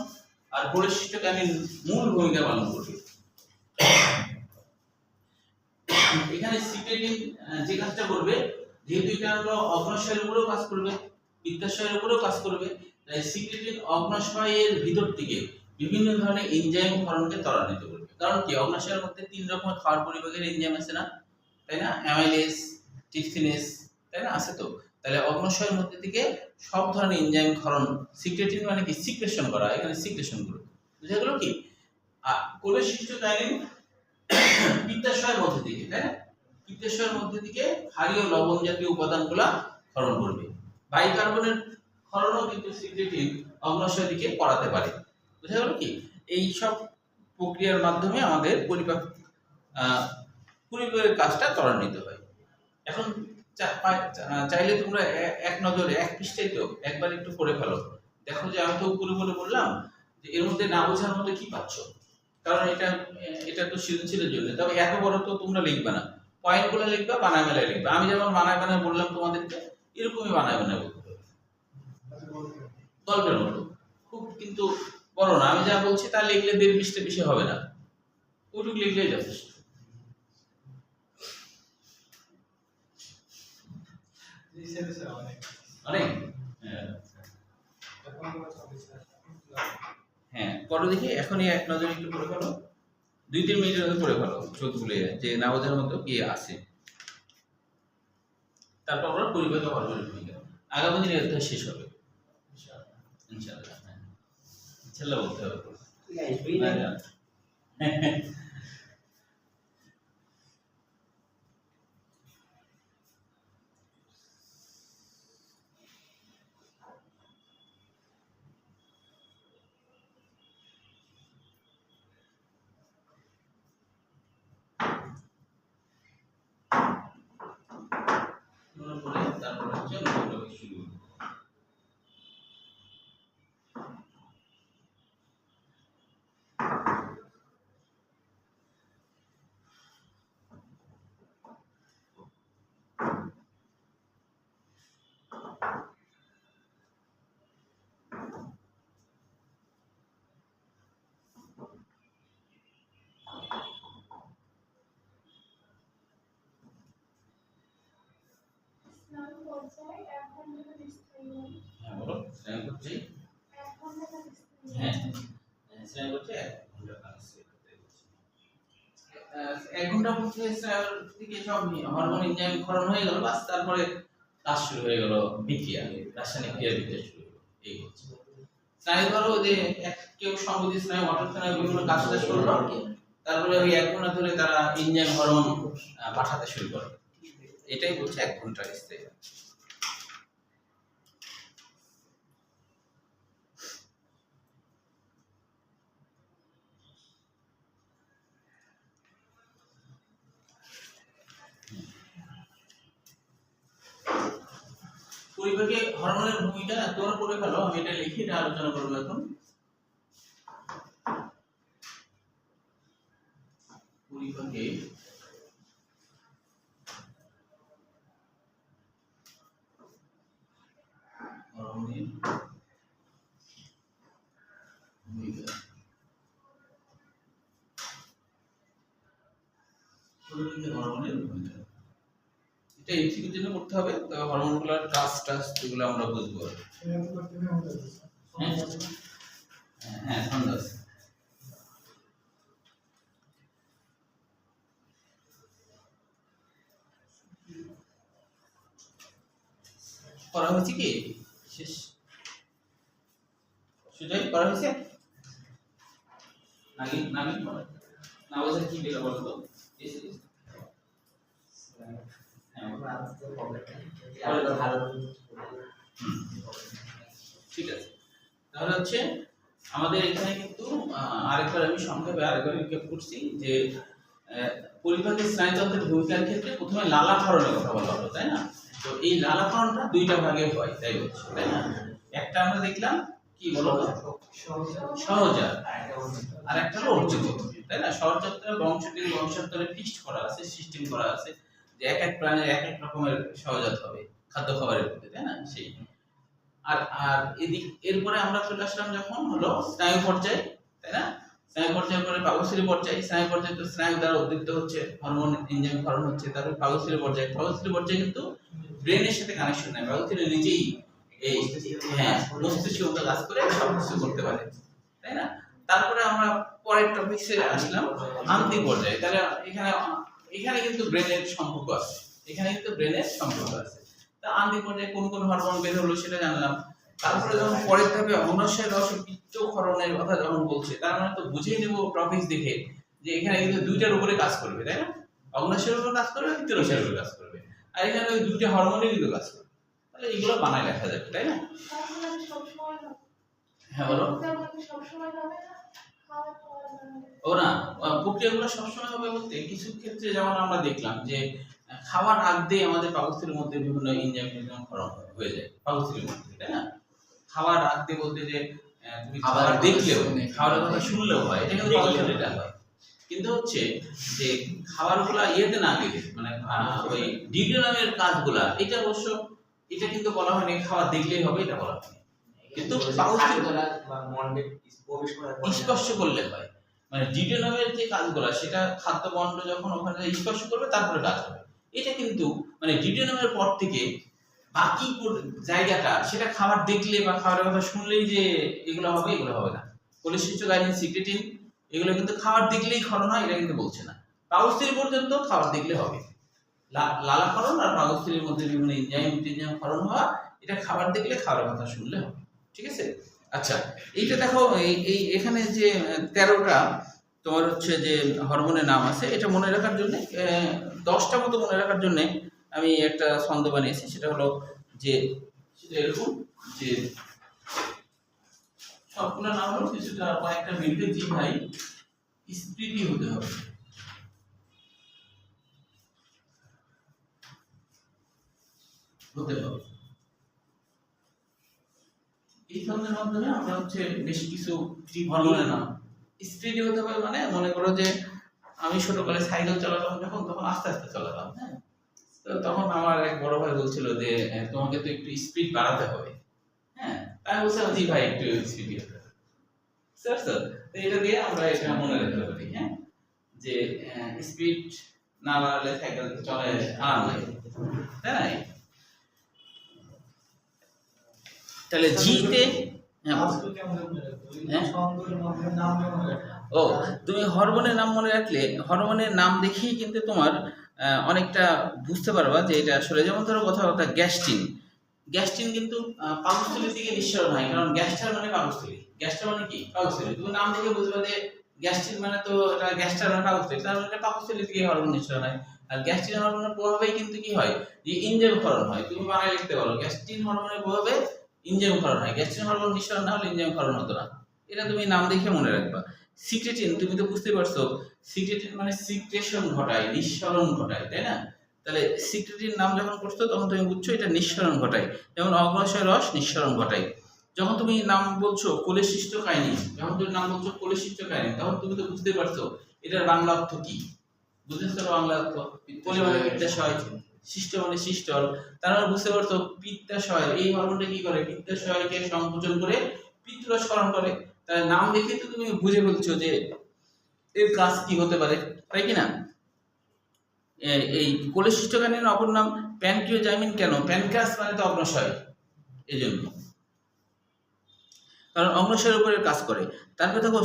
আর কোলেসিস্টোকাইনিন মূল ভূমিকা পালন করবে। এখানে সিক্রেটিন যে কাজটা করবে, যেহেতু এটা হলো অগ্নাশয়ের উপরেও কাজ করবে, পিত্তাশয়ের উপরেও কাজ করবে, তাই সিক্রেটিন অগ্নাশয়ের ভিতর থেকে বিভিন্ন ধরনের এনজাইম ক্ষরণকে ত্বরান্বিত করবে। কারণ কি, অগ্নাশয়ের মধ্যে তিন রকমের খাওয়ার পরিপাকের এনজাইম আছে না, তাই না? অ্যামাইলেজ, ট্রিপসিনেস, তাই না, আছে তো। তাহলে অগ্নাশয়ের মধ্যে থেকে সব ধরনের এনজাইম ক্ষরণ, সিক্রেটিন মানে কি সিক্রেশন করা, এখানে সিক্রেশন করবে, বুঝা গেল কি? আর কোলেসিস্টোকাইনিন পিত্তাশয়ের মধ্যে থেকে, তাই না, পিত্তাশয়ের মধ্যে থেকে ক্ষারীয় লবণ জাতীয় উপাদানগুলা ক্ষরণ করবে। বাইকার্বনের ক্ষরণও কিন্তু সিক্রেটিন অগ্নাশয় দিকে করাতে পারে, বুঝা গেল কি? এই সব প্রক্রিয়ার মাধ্যমে আমাদের পরিপাকের কাজটা ত্বরান্বিত হয়। এখন চাইলে তোমরা এক নজরে এক পৃষ্ঠায় তো একবার একটু পড়ে ফেলো, দেখো যে আমি তো উপরে বললাম যে এর মধ্যে না বোঝার মতো কি পাচ্ছ, কারণ এটা তো সৃজনশীলের জন্য, তবে এত বড় তো তোমরা লিখবে না, পয়েন্টগুলো লিখবা, বানায় মেলায় লিখবা। আমি যেমন বানায় বানায় বললাম তোমাদেরকে, এরকমই বানায় বানায় বলতে হবে, গল্পের মতো, খুব কিন্তু বড় না। আমি যা বলছি তা লিখলে 1.5 পৃষ্ঠা বিষয় হবে না, ওটুকু লিখলেই যথেষ্ট। অনেক হ্যাঁ, পরে দেখি, এখনই এক নজরে একটু পড়ে ফেলো, 2-3 মিনিটের মধ্যে পড়ে ফেলো চোখ বুলে, যে না বোঝার মতো কি আছে। তারপর আমরা পরিপাক হরমোনের ভূমিকা, আগামী দিনে অধ্যায় শেষ হবে ইনশাআল্লাহ। ইনশাআল্লাহ বলতে হবে। তারপর হচ্ছে নতুন টপিক শুরু হবে। হ্যাঁ বলো, স্নায়ু করছে হ্যাঁ স্নায়ু করছে 1 ঘন্টা কাজ করতে হচ্ছে। 1 ঘন্টা মধ্যে স্নায়ুর থেকে সব হরমোন এনজাইম ক্ষরণ হয়ে গেল, বাস তারপরে কাজ শুরু হয়ে গেল, বিক্রিয়া, রাসায়নিক ক্রিয়া বিক্রিয়া শুরু হলো। এই হচ্ছে স্নায়ু। ধরো যে কেউ সংবেদী স্নায়ু, অটল স্নায়ু বিভিন্ন কাজ শেষ করলো, তারপরে ওই 1 ঘন্টা ধরে তারা এনজাইম হরমোন পাঠাতে শুরু করে। এটাই বলছে 1 ঘন্টার স্থায়ী। পরিপাকে হরমোনের ভূমিকা তোমরা পড়ে ফেলো, আমি এটা লিখে এটা আলোচনা করবো এখন। পরিপাকে হরমোনের ভূমিকা। পরিপাকে হরমোনের ভূমিকা এটা এমসিকিউর জন্য করতে হবে, তবে হরমোনগুলোর কাজ টাজ এগুলো আমরা বুঝবো। হ্যাঁ হ্যাঁ সন্দেশ করা হয়েছে কি শেষ সুজয় করা হয়েছে নাকি নাকি না বলছে কি বেলা বলো তো ঠিক আছে। তাহলে হচ্ছে আমাদের এখানে কিন্তু আরেকবার আমি সংক্ষেপে আরেকবার রিক্যাপ করছি যে পরিপাকের স্নায়ুতন্ত্রের ভূমিকার ক্ষেত্রে প্রথমে লালাক্ষরণের কথা বলা হলো, তাই না? তো এই লালাক্ষরণটা 2টা ভাগে হয়, তাই হচ্ছে, তাই না? একটা আমরা দেখলাম কি বলো সহজাত, আর একটা হলো অর্জিত, তাই না? সহজাতটা বংশান্তরে ফিক্সড করা আছে, সিস্টেম করা আছে যে এক এক প্রাণীর এক এক রকমের সহজাত হবে খাদ্য খাবারের প্রতি, তাই না? সেই আর আর এদিক এরপরে আমরা চলে আসলাম যখন হলো স্নায়ু পর্যায়ে, তাই না? স্নায়ু পর্যায়ের পরে পাকস্থলী পর্যায়ে, স্নায়ু পর্যায়ে তো স্নায়ু দ্বারা উদ্দীপ্ত হচ্ছে হরমোন এনজাইম ক্ষরণ হচ্ছে, তারপর পাকস্থলী পর্যায়ে কিন্তু ব্রেনের সাথে কানেকশন নাই, পাকস্থলী নিজেই এই হ্যাঁ মস্তিষ্কের মতো কাজ করে সবকিছু করতে পারে, তাই না? তারপরে আমরা পরের টপিকসে আসলাম আন্তিক পর্যায়ে। তাহলে এখানে এখানে কিন্তু ব্রেনের সম্পর্ক আছে, এখানে কিন্তু ব্রেনের সম্পর্ক আছে। তা আন্তিক পর্যায়ে কোন কোন হরমোন বের হলো সেটা জানলাম। তারপরে যখন পরের ধাপে অগ্নাশয় রস পিত্ত ক্ষরণের কথা যখন বলছে, তার মানে তো বুঝেই নেব টপিকস দেখে যে এখানে কিন্তু 2টার উপরে কাজ করবে, তাই না? অগ্নাশয়ের উপরে কাজ করবে, পিত্ত রসের উপরে কাজ করবে, আর এখানে ওই 2টা হরমোনই কিন্তু কাজ করবে। তাহলে এগুলো বানায় লেখা যাবে, তাই না? হ্যাঁ বলো। ও না, প্রক্রিয়াগুলো সবসময় হবে বলতে কিছু ক্ষেত্রে যেমন আমরা দেখলাম যে খাওয়ার আগ দিয়ে আমাদের পাকস্থলীর মধ্যে বিভিন্ন এনজাইম ক্ষরণ হয়ে যায় পাকস্থলীর মধ্যে, তাই না? খাওয়ার আগ দিয়ে বলতে যে তুমি খাবার দেখলেও খাওয়ার কথা শুনলেও হয়, এটা কিন্তু পাকস্থলীতে হয়। কিন্তু হচ্ছে যে খাবারগুলা ইয়েতে না গেলে মানে ওই ডিউডিনামের কাজগুলা, এটা অবশ্য এটা কিন্তু বলা হয়নি খাবার দেখলেই হবে, এটা বলা হয়নি, কিন্তু স্পর্শ করলে হয়। মানে ডিউডিনামের যে কাজগুলা সেটা খাদ্য বন্ড যখন ওখানে স্পর্শ করবে তারপরে কাজ হবে। এটা কিন্তু মানে ডিউডিনামের পর থেকে বাকি জায়গাটা সেটা খাবার দেখলে বা খাবারের কথা শুনলেই যে এগুলো হবে, এগুলো হবে না। কোলেসিস্টোকাইনিন, সিক্রেটিন এগুলো কিন্তু খাবার দেখলেই ক্ষরণ হয়, এটা কিন্তু বলছে না। পাকস্থলী পর্যন্ত খাবার দেখলে হবে। লালাক্ষরণ আর পাকস্থলীর মধ্যে বিভিন্ন এনজাইম ক্ষরণ হওয়া, এটা খাবার দেখলে খাবারের কথা শুনলে হবে, ঠিক আছে? আচ্ছা, এইটা দেখো এই এখানে যে 13টা তোমার হচ্ছে যে হরমোনের নাম আছে, এটা মনে রাখার জন্য 10টা মতো মনে রাখার জন্য আমি একটা ছন্দ বানিয়েছি। সেটা হলো যে সেটা এরকম যে সবগুলো নাম হলো কিছুটা কয়েকটা মিনিটে জি ভাই স্মৃতি হতে হবে, হতে হবে। এই ছন্দের মাধ্যমে আমরা হচ্ছে বেশ কিছু হরমোনের নাম স্পিডি হতে হবে। মানে মনে করো যে আমি ছোটকালে সাইকেল চালাতাম যখন, তখন আস্তে আস্তে চালাতাম, হ্যাঁ? তো তখন আমার এক বড় ভাই বলছিল যে তোমাকে তো একটু স্পিড বাড়াতে হবে, হ্যাঁ? আমি বলছিলাম জি ভাই একটু স্পিডি হতে হবে, স্যার স্যার। তো এটা দিয়ে আমরা এটা মনে রাখতে পারি, হ্যাঁ, যে স্পিড না বাড়ালে সাইকেল চলে আরাম লাগে, তাই না? তাহলে জিতে আজকে কেমন মনে রাখবো? ওই হ্যাঁ? সংখ্যাগুলোর মধ্যে নাম মনে রাখবো। ও তুমি হরমোনের নাম মনে রাখলে হরমোনের নাম দেখেই কিন্তু তোমার অনেকটা বুঝতে পারবা যে এটা আসলে, যেমন ধরো কথা গ্যাস্ট্রিন। গ্যাস্ট্রিন কিন্তু পাকস্থলীর দিকে নিঃসরণ হয়, কারণ গ্যাস্টার মানে পাকস্থলী। গ্যাস্টার মানে কি? পাকস্থলী। তুমি নাম দেখে বুঝবে যে গ্যাস্ট্রিন মানে তো এটা গ্যাস্টার মানে পাকস্থলী, তার মানে এটা পাকস্থলীর দিকে হরমোন নিঃসরণ হয়। আর গ্যাস্ট্রিন হরমোনের প্রভাবেই কিন্তু কি হয়, যে ইনজাইম ক্ষরণ হয়। তুমি বাংলায় লিখতে পারো গ্যাস্ট্রিন হরমোনের প্রভাবে ইনজাইম ক্ষরণ হয়। গ্যাস্ট্রিন হরমোন নিঃসরণ না হলে ইনজাইম ক্ষরণ হতো না। এটা তুমি নাম দেখে মনে রাখবা। সিক্রেটিন, তুমি তো বুঝতে পারছো, সিক্রেটিন মানে সিক্রেশন ঘটায়, নিঃসরণ ঘটায়, তাই না? তাহলে সিক্রেটিন নাম যখন করছো তখন তুমি বুঝছো এটা নিঃসরণ ঘটায়, যেমন অগ্ন্যাশয় রস নিঃসরণ ঘটায়। যখন তুমি নাম বলছো কোলেসিস্টোকাইনিন, যখন তুমি নাম বলছো কোলেসিস্টোকাইনিন, তখন তুমি তো বুঝতে পারছো এটার বাংলা অর্থ কি। বুঝেছো বাংলা অর্থ? কোলে মানে পিত্তাশয়, শিষ্ট মানে সিস্টল। তার মানে বুঝতে পারছো পিত্তাশয়, এই হরমোনটা কি করে, পিত্তাশয়কে সংকোচন করে পিত্তরস ক্ষরণ করে। তাহলে নাম দেখে তো তুমি বুঝে বলছো যে এর কাজ কি হতে পারে, তাই কি না? এই কোলেসিস্টোকাইনিন অপর নাম প্যানক্রিওজাইমিন। কেন? প্যানক্রিয়াস মানে তো অগ্ন্যাশয়, এই জন্য, কারণ অগ্ন্যাশয়ের উপরে কাজ করে। তারপরে দেখো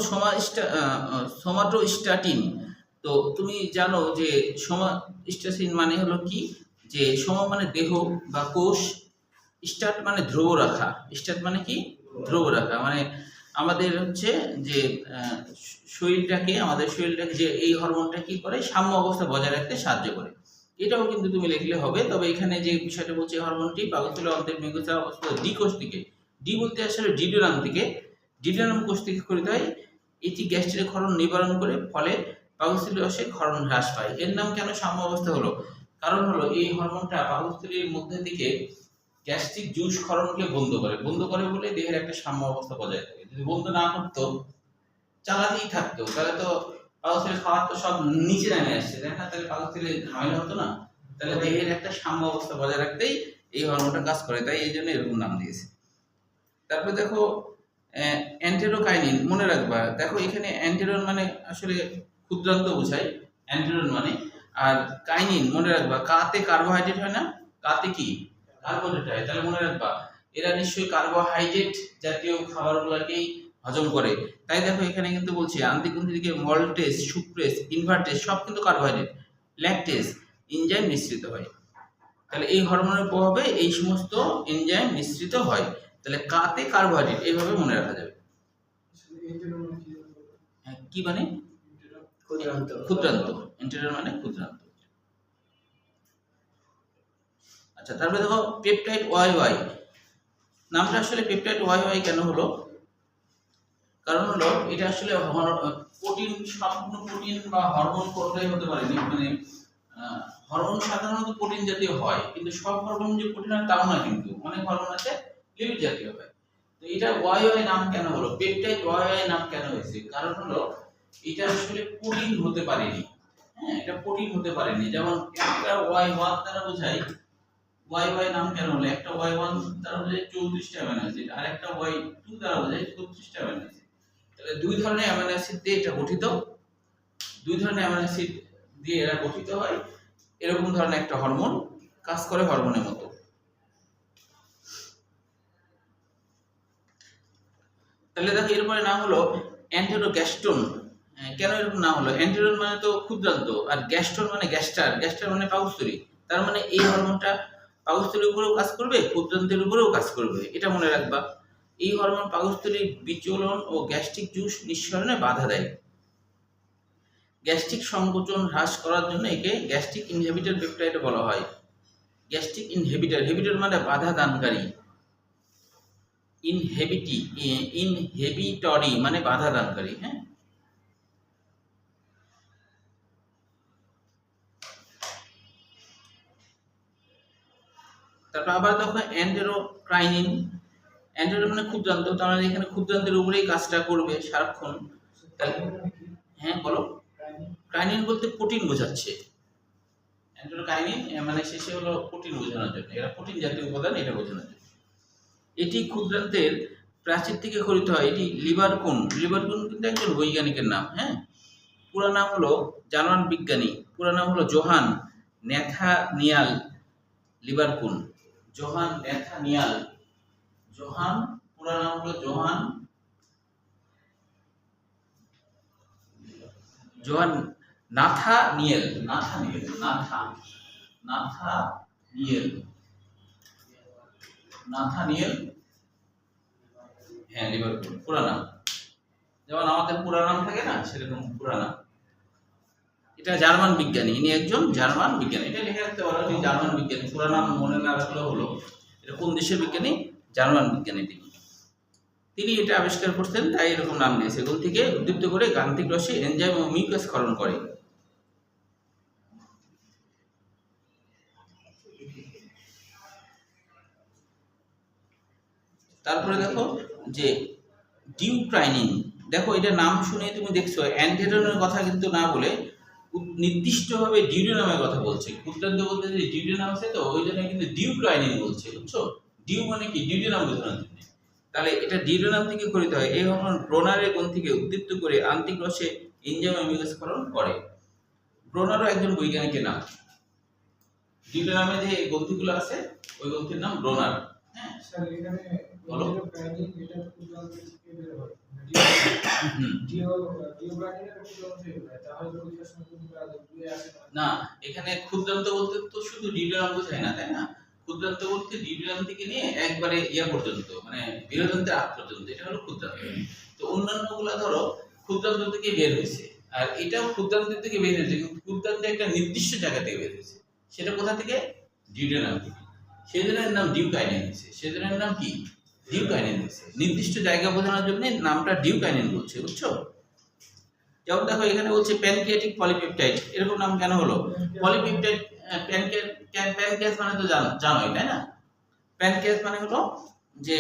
সোমাটোস্ট্যাটিন। তো তুমি জানো যে সোমাটোস্ট্যাটিন মানে হলো কি, যে সোমা মানে দেহ বা কোষ, স্টাট মানে ধ্রুব রাখা। স্টাট মানে কি? ধ্রুব রাখা। মানে আমাদের হচ্ছে যে আমাদের শরীরটাকে যে এই হরমোনটা কি করে, সাম্য অবস্থা বজায় রাখতে সাহায্য করে। এটাও কিন্তু তুমি লিখলে হবে। তবে এখানে যে বিষয়টা বলছে, হরমোনটি পাকস্থলী অন্ত্রের মেরুকোষে অবস্থিত ডি কোষ থেকে, ডি বলতে আসলে ডিডোনাম থেকে, ডিডোনাম কোষ থেকে খরিত হয়। এটি গ্যাস্ট্রিক ক্ষরণ নিবারণ করে, ফলে পাকস্থলী রসে ক্ষরণ হ্রাস পায়। এর নাম কেন সাম্য অবস্থা হলো? কারণ হলো এই হরমোনটা পাকস্থলীর মধ্যে থেকে গ্যাস্ট্রিক জুস ক্ষরণকে বন্ধ করে বলে দেহের একটা সাম্য অবস্থা বজায় থাকে। যদি বন্ধ না করতো, চালাতেই থাকতো, তাহলে তো পাকস্থলীর খাবার তো সব নিচে নেমে আসছে, তাই না? তাহলে পাকস্থলীর ঝামেলা হতো না। তাহলে দেহের একটা সাম্য অবস্থা বজায় রাখতেই এই হরমোনটা কাজ করে, তাই এই জন্য এরকম নাম দিয়েছে। তারপরে দেখো এন্টেরোকাইনিন, মনে রাখবা। দেখো এখানে এন্টেরন মানে আসলে ক্ষুদ্রান্ত বোঝায়, এন্টেরন মানে। আর কাইনিন মনে রাখবা, কাতে কার্বোহাইড্রেট হয় না, কাতে কি কার্বোহাইড্রেট হয়। তাহলে মনে রাখবা এরা নিশ্চয়ই কার্বোহাইড্রেট জাতীয় খাবারগুলোকেই হজম করে। তাই দেখো এখানে কিন্তু বলছে আন্তিগ্রন্থি থেকে মল্টেজ, সুক্রেজ, ইনভার্টেজ সব কিন্তু কার্বোহাইড্রেট, ল্যাকটেজ এনজাইম নিঃসৃত হয়। তাহলে এই হরমোনের প্রভাবে এই সমস্ত এনজাইম নিঃসৃত হয়। তাহলে কাতে কার্বোহাইড্রেট, এইভাবে মনে রাখা যাবে। কি মানে? ক্ষুদ্রান্ত। ক্ষুদ্রান্ত। এন্টেরন মানে ক্ষুদ্রান্ত। আচ্ছা, তারপরে দেখো পেপটাইড ওয়াই। নামটা আসলে পেপটাইড ওয়াই কেন হলো? কারণ হলো এটা আসলে প্রোটিন, সম্পূর্ণ প্রোটিন বা হরমোন কোনটাই হতে পারে না। মানে হরমোন সাধারণত প্রোটিন জাতীয় হয়, কিন্তু সব হরমোন যে প্রোটিন হয় তাও না, কিন্তু অনেক হরমোন আছে লিপিড জাতীয় হয়। তো এটা ওয়াই নাম কেন হলো, পেপটাইড ওয়াই নাম কেন হয়েছে? কারণ হলো এটা আসলে প্রোটিন হতে পারেনি। হ্যাঁ, এটা প্রোটিন হতে পারেনি। যেমন একটা ওয়াই1 দ্বারা বোঝায়, ওয়াই নাম কেন হলো? একটা ওয়াই1 দ্বারা বোঝায় 34টা অ্যামাইনো অ্যাসিড, আর একটা ওয়াই2 দ্বারা বোঝায় 36টা অ্যামাইনো অ্যাসিড। তাহলে দুই ধরনের অ্যামাইনো অ্যাসিড দিয়ে এটা গঠিত, দুই ধরনের অ্যামাইনো অ্যাসিড দিয়ে এরা গঠিত হয়। এরকম ধরনের একটা হরমোন কাজ করে হরমোনের মতো। তাহলে দেখো এরপরে নাম হলো অ্যান্টেরোগ্যাস্ট্রন। কেন এরকম নাম হলো? অ্যান্টেরন মানে তো ক্ষুদ্রান্ত, আর গ্যাস্ট্রন মানে গ্যাস্টার মানে পাকস্থলী। তার মানে এই হরমোনটা পাকস্থলীর উপরেও কাজ করবে, ক্ষুদ্রান্তের উপরেও কাজ করবে, এটা মনে রাখবা। এই হরমোন পাকস্থলীর বিচলন ও গ্যাস্ট্রিক জুস নিঃসরণে বাধা দেয়। গ্যাস্ট্রিক সংকোচন হ্রাস করার জন্য একে গ্যাস্ট্রিক ইনহিবিটর পেপটাইড বলা হয়। গ্যাস্ট্রিক ইনহিবিটর মানে বাধা দানকারী, ইনহেবিটরি মানে বাধা দানকারী। হ্যাঁ, তারপর আবার দেখো অ্যান্টেরোকাইনিন। অ্যান্টেরো মানে ক্ষুদ্রান্ত, তার মানে এখানে ক্ষুদ্রান্তের উপরেই কাজটা করবে সারাক্ষণ। হ্যাঁ বলো। কাইনিন বলতে প্রোটিন বোঝাচ্ছে। অ্যান্টেরোকাইনিন মানে শেষে হলো প্রোটিন বোঝানোর জন্য, এরা প্রোটিন জাতীয় উপাদান, এটা বোঝানোর জন্য। এটি ক্ষুদ্রান্তের প্রাচীর থেকে খরিত হয়। এটি লিবারকুন কিন্তু একজন বৈজ্ঞানিকের নাম। হ্যাঁ, পুরো নাম হলো জার্মান বিজ্ঞানী, পুরো নাম হলো Johann Nathaniel Lieberkuhn. Johann Nathaniel Johann, পুরা নাম হলো জোহান জোহান নাথানিয়েল, নাথানিয়েল হ্যাঁ লিভারপুল পুরা নাম, যেমন আমাদের পুরা নাম থাকে না সেরকম পুরা নাম। এটা জার্মান বিজ্ঞানী, ইনি একজন জার্মান বিজ্ঞানী, এটা লিখে রাখতে পারো তিনি জার্মান বিজ্ঞানী, পুরা নাম মনে না রাখলে হলো। এটা কোন দেশের বিজ্ঞানী? জার্মান বিজ্ঞানী তিনি এটা আবিষ্কার করতেন, তাই এরকম নাম দিয়েছে। এগুলো থেকে উদ্দীপ্ত করে গ্রান্থিক রসে এনজাইম ও মিউকাস ক্ষরণ করে। তারপরে দেখো যে ডিউক্রাইনিন, দেখো এটা নাম শুনে তুমি দেখছো অ্যান্টেডনের কথা কিন্তু না বলে নির্দিষ্টভাবে ডিউডেনামের কথা বলছে। ক্ষুদ্রান্ত বলতে যে ডিউডেনাম আছে তো ওই জন্য কিন্তু ডিউক্রাইনিন বলছে, বুঝছো? ডিউ মানে কি? ডিউডেনাম বোঝানোর জন্য। তাহলে এটা ডিউডেনাম থেকে খরিত হয়। এই হরমোন ব্রোনারের গ্রন্থি থেকে উদ্দীপ্ত করে আন্তিক রসে এনজাইম মিউকাসকরণ করে। ব্রোনারও একজন বৈজ্ঞানিকের নাম। ডিউডেনামে যে গ্রন্থিগুলো আছে ওই গ্রন্থির নাম ব্রোনার। হ্যাঁ স্যার এখানে বলো। প্রাইনিং এটা ক্ষুদ্রান্ত থেকে বের হয়, ডিওপ্রাইনিনের ক্ষুদ্রান্ত থেকে বের হয়, তাহলে পরীক্ষার সময় তুমি দুই আসে না, এখানে ক্ষুদ্রান্ত বলতে তো শুধু ডিউডেনাম বোঝায় না, তাই না? ক্ষুদ্রান্ত বলতে ডিউডেনাম থেকে নিয়ে একবারে ইয়া পর্যন্ত, মানে বৃহদান্তের আগ পর্যন্ত, এটা হলো ক্ষুদ্রান্ত। তো অন্যান্যগুলো ধরো ক্ষুদ্রান্ত থেকে বের হয়েছে, আর এটাও ক্ষুদ্রান্ত থেকে বের হয়েছে, কিন্তু ক্ষুদ্রান্ত একটা নির্দিষ্ট জায়গা থেকে বের হয়েছে। সেটা কোথা থেকে? ডিউডেনাম থেকে। সেজনের নাম ডিউকাইনিন হয়েছে। সেজনের নাম কি? ডিউকাইনিন হয়েছে। নির্দিষ্ট জায়গা বোঝানোর জন্য নামটা ডিউকাইনিন বলছে, বুঝছো? যেমন দেখো এখানে বলছে প্যানক্রিয়াটিক পলিপেপটাইড, এরকম নাম কেন হলো? পলিপেপটাইড, প্যানক্রিয়াস মানে তো জানোই, তাই না? প্যানক্রিয়াস মানে হলো যে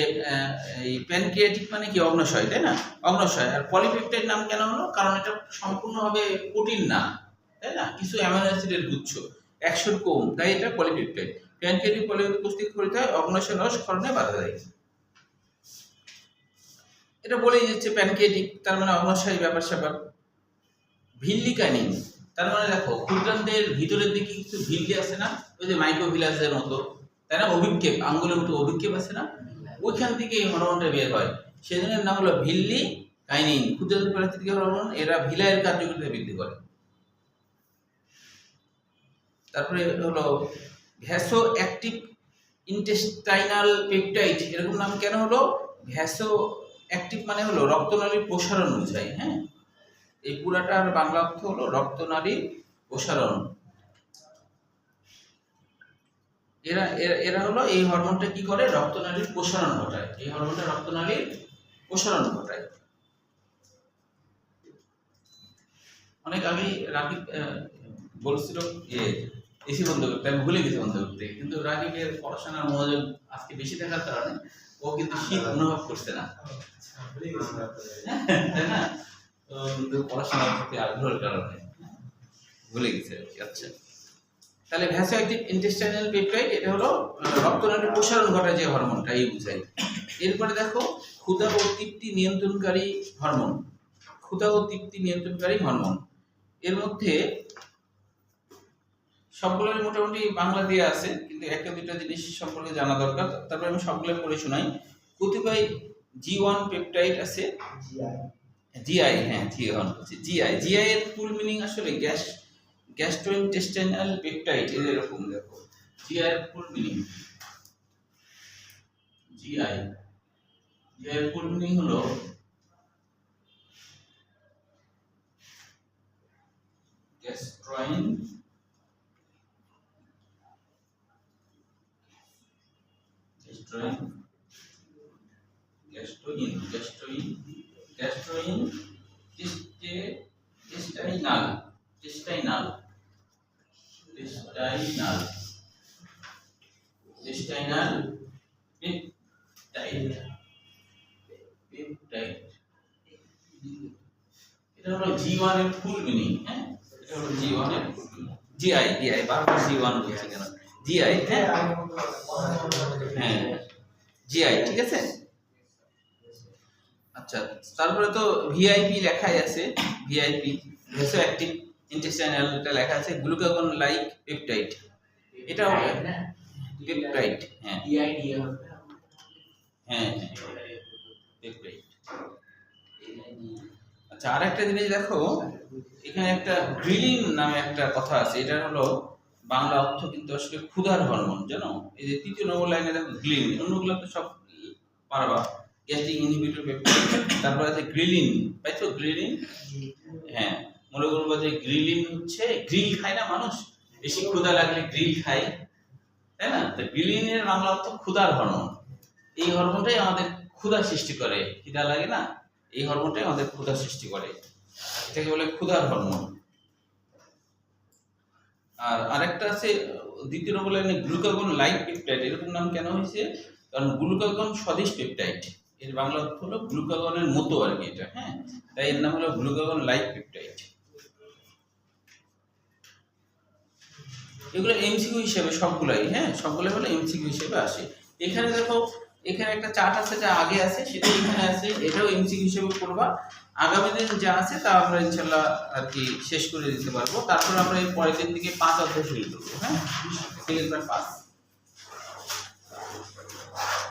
এই প্যানক্রিয়াটিক মানে কি? অগ্নাশয়, তাই না? অগ্নাশয়। আর পলিপেপটাইড নাম কেন হলো? কারণ এটা সম্পূর্ণভাবে প্রোটিন না, তাই না? কিছু অ্যামাইনো অ্যাসিডের গুচ্ছ, 100 কম, তাই এটা পলিপেপটাইড। প্যানক্রিয়াটিক পলিপেপটাইড উপস্থিত করিতে হয় অগ্নাশয় রস ক্ষরণে বাধা দেয়। এটা বলেই যাচ্ছে প্যানক্রিয়াটিক, তার মানে অগ্নাশয় ব্যাপার স্যাপার। ভিল্লিকাইনিন, তার মানে দেখো ক্ষুদ্রান্তের ভিতরের দিকে কিছু ভিল্লি আছে না, ওই যে মাইক্রোভিলাসের মতো, তাই না? অভিক্ষেপ, আঙ্গুলের মতো অভিক্ষেপ আছে না, ওইখান থেকে এই হরমোনটা বের হয়। সেজন্য নাম হলো ভিল্লি কাইনিন। ক্ষুদ্রান্ত প্রাকৃতিক হরমোন, এরা ভিলাইয়ের কার্যকারিতা বৃদ্ধি করে। তারপরে হলো ভ্যাসো অ্যাক্টিভ ইন্টেস্টাইনাল পেপটাইড, এরকম নাম কেন হলো? ভ্যাসো অ্যাক্টিভ মানে হলো রক্তনালীর প্রসারণ বোঝায়। হ্যাঁ, এই পুরাটার বাংলা অর্থ হলো রক্তনালীর প্রসারণ। এরা হলো এই হরমোনটা কি করে? রক্তনালীর প্রসারণ ঘটায়। এই হরমোনটা রক্তনালীর প্রসারণ ঘটায়। অনেক আগে রাকিব বলছিল এসি বন্ধ করতে, আমি ভুলে গেছি বন্ধ করতে, কিন্তু রাকিবের পড়াশোনার মনোযোগ আজকে বেশি থাকার কারণে ও কিন্তু শীত অনুভব করছে না, তাই না? পড়াশোনার প্রতি আগ্রহের কারণে ভুলে গেছে। আচ্ছা, তাহলে ভ্যাসোঅ্যাক্টিভ ইন্টেস্টাইনাল পেপটাইড এটা হলো রক্তনালীর প্রসারণ ঘটায় যে হরমোনটা, এই বুঝায়। এরপরে দেখো ক্ষুধা ও তৃপ্তি নিয়ন্ত্রণকারী হরমোন। ক্ষুধা ও তৃপ্তি নিয়ন্ত্রণকারী হরমোন, এর মধ্যে সবগুলোই মোটামুটি বাংলা দিয়ে আছে, কিন্তু একটা দুটো জিনিস সম্পর্কে জানা দরকার। তারপরে আমি সবগুলো পড়ে শোনাই। কতিপয় G1 পেপটাইড আছে, জিআই, হ্যাঁ G1 বলছি, জিআই এর ফুল মিনিং আসলে গ্যাস্ট্রোইন্টেস্টাইনাল পেপটাইড, এরকম দেখো জিআই এর ফুল মিনিং। জিআই এর ফুল মিনিং হলো গ্যাস্ট্রোইন intestinal peptide, এটা হলো G1 এর ফুল মিনিং। হ্যাঁ, এটা হলো G1 এর জিআই, বারবার G1 বলছি কেন? জিআই, হ্যাঁ জিআই, ঠিক আছে। আচ্ছা, তারপরে তো ভিআইপি লেখাই আছে, ভিআইপি ভ্যাসোঅ্যাক্টিভ ইন্টেস্টাইনাল, এটা লেখা আছে গ্লুকাগন লাইক পেপটাইড, এটাও পেপটাইড। হ্যাঁ হ্যাঁ পেপটাইড। আচ্ছা, আরেকটা জিনিস দেখো, এখানে একটা গ্রিলিন নামে একটা কথা আছে, এটা হলো বাংলা অর্থ কিন্তু আসলে ক্ষুধার হরমোন, জানো? এই যে 3 নম্বর লাইনে দেখো গ্রিলিন, অন্যগুলো তো সব পারবা, গ্যাস্ট্রিক ইনহিবিটর পেপটাইড, তারপর আছে গ্রিলিন, পাইছো গ্রিলিন? হ্যাঁ, মনে করবো যে গ্রিলিন হচ্ছে, গ্রিল খায় না মানুষ, বেশি ক্ষুধা লাগলে গ্রিল খায়, তাই না? তো গ্রিলিনের বাংলা অর্থ ক্ষুধার হরমোন। এই হরমোনটাই আমাদের ক্ষুধা সৃষ্টি করে, খিদা লাগে না, এই হরমোনটাই আমাদের ক্ষুধা সৃষ্টি করে, এটাকে বলে ক্ষুধার হরমোন। আর আরেকটা আছে 2 নম্বর লাইনে গ্লুকাগন লাইক পেপটাইড, এরকম নাম কেন হয়েছে? কারণ গ্লুকাগন সদিশ পেপটাইড, এর বাংলা অর্থ হলো গ্লুকাগনের মতো আর কি এটা, হ্যাঁ, তাই এর নাম হলো গ্লুকাগন লাইক পেপটাইড। এগুলো এমসিকিউ হিসেবে সবগুলাই, হ্যাঁ, সবগুলো হলো এমসিকিউ হিসেবে আসে। এখানে দেখো, এখানে একটা চার্ট আছে, যা আগে আছে সেটা এখানে আছে, এটাও এমসিকিউ হিসেবে করবা। আগামী দিন যা আছে তা আমরা ইনশাল্লাহ আর কি শেষ করে দিতে পারবো, তারপর আমরা এই পরের দিন থেকে 5 অধ্যায় শুরু করবো, হ্যাঁ, সেকেন্ড পার্ট 5।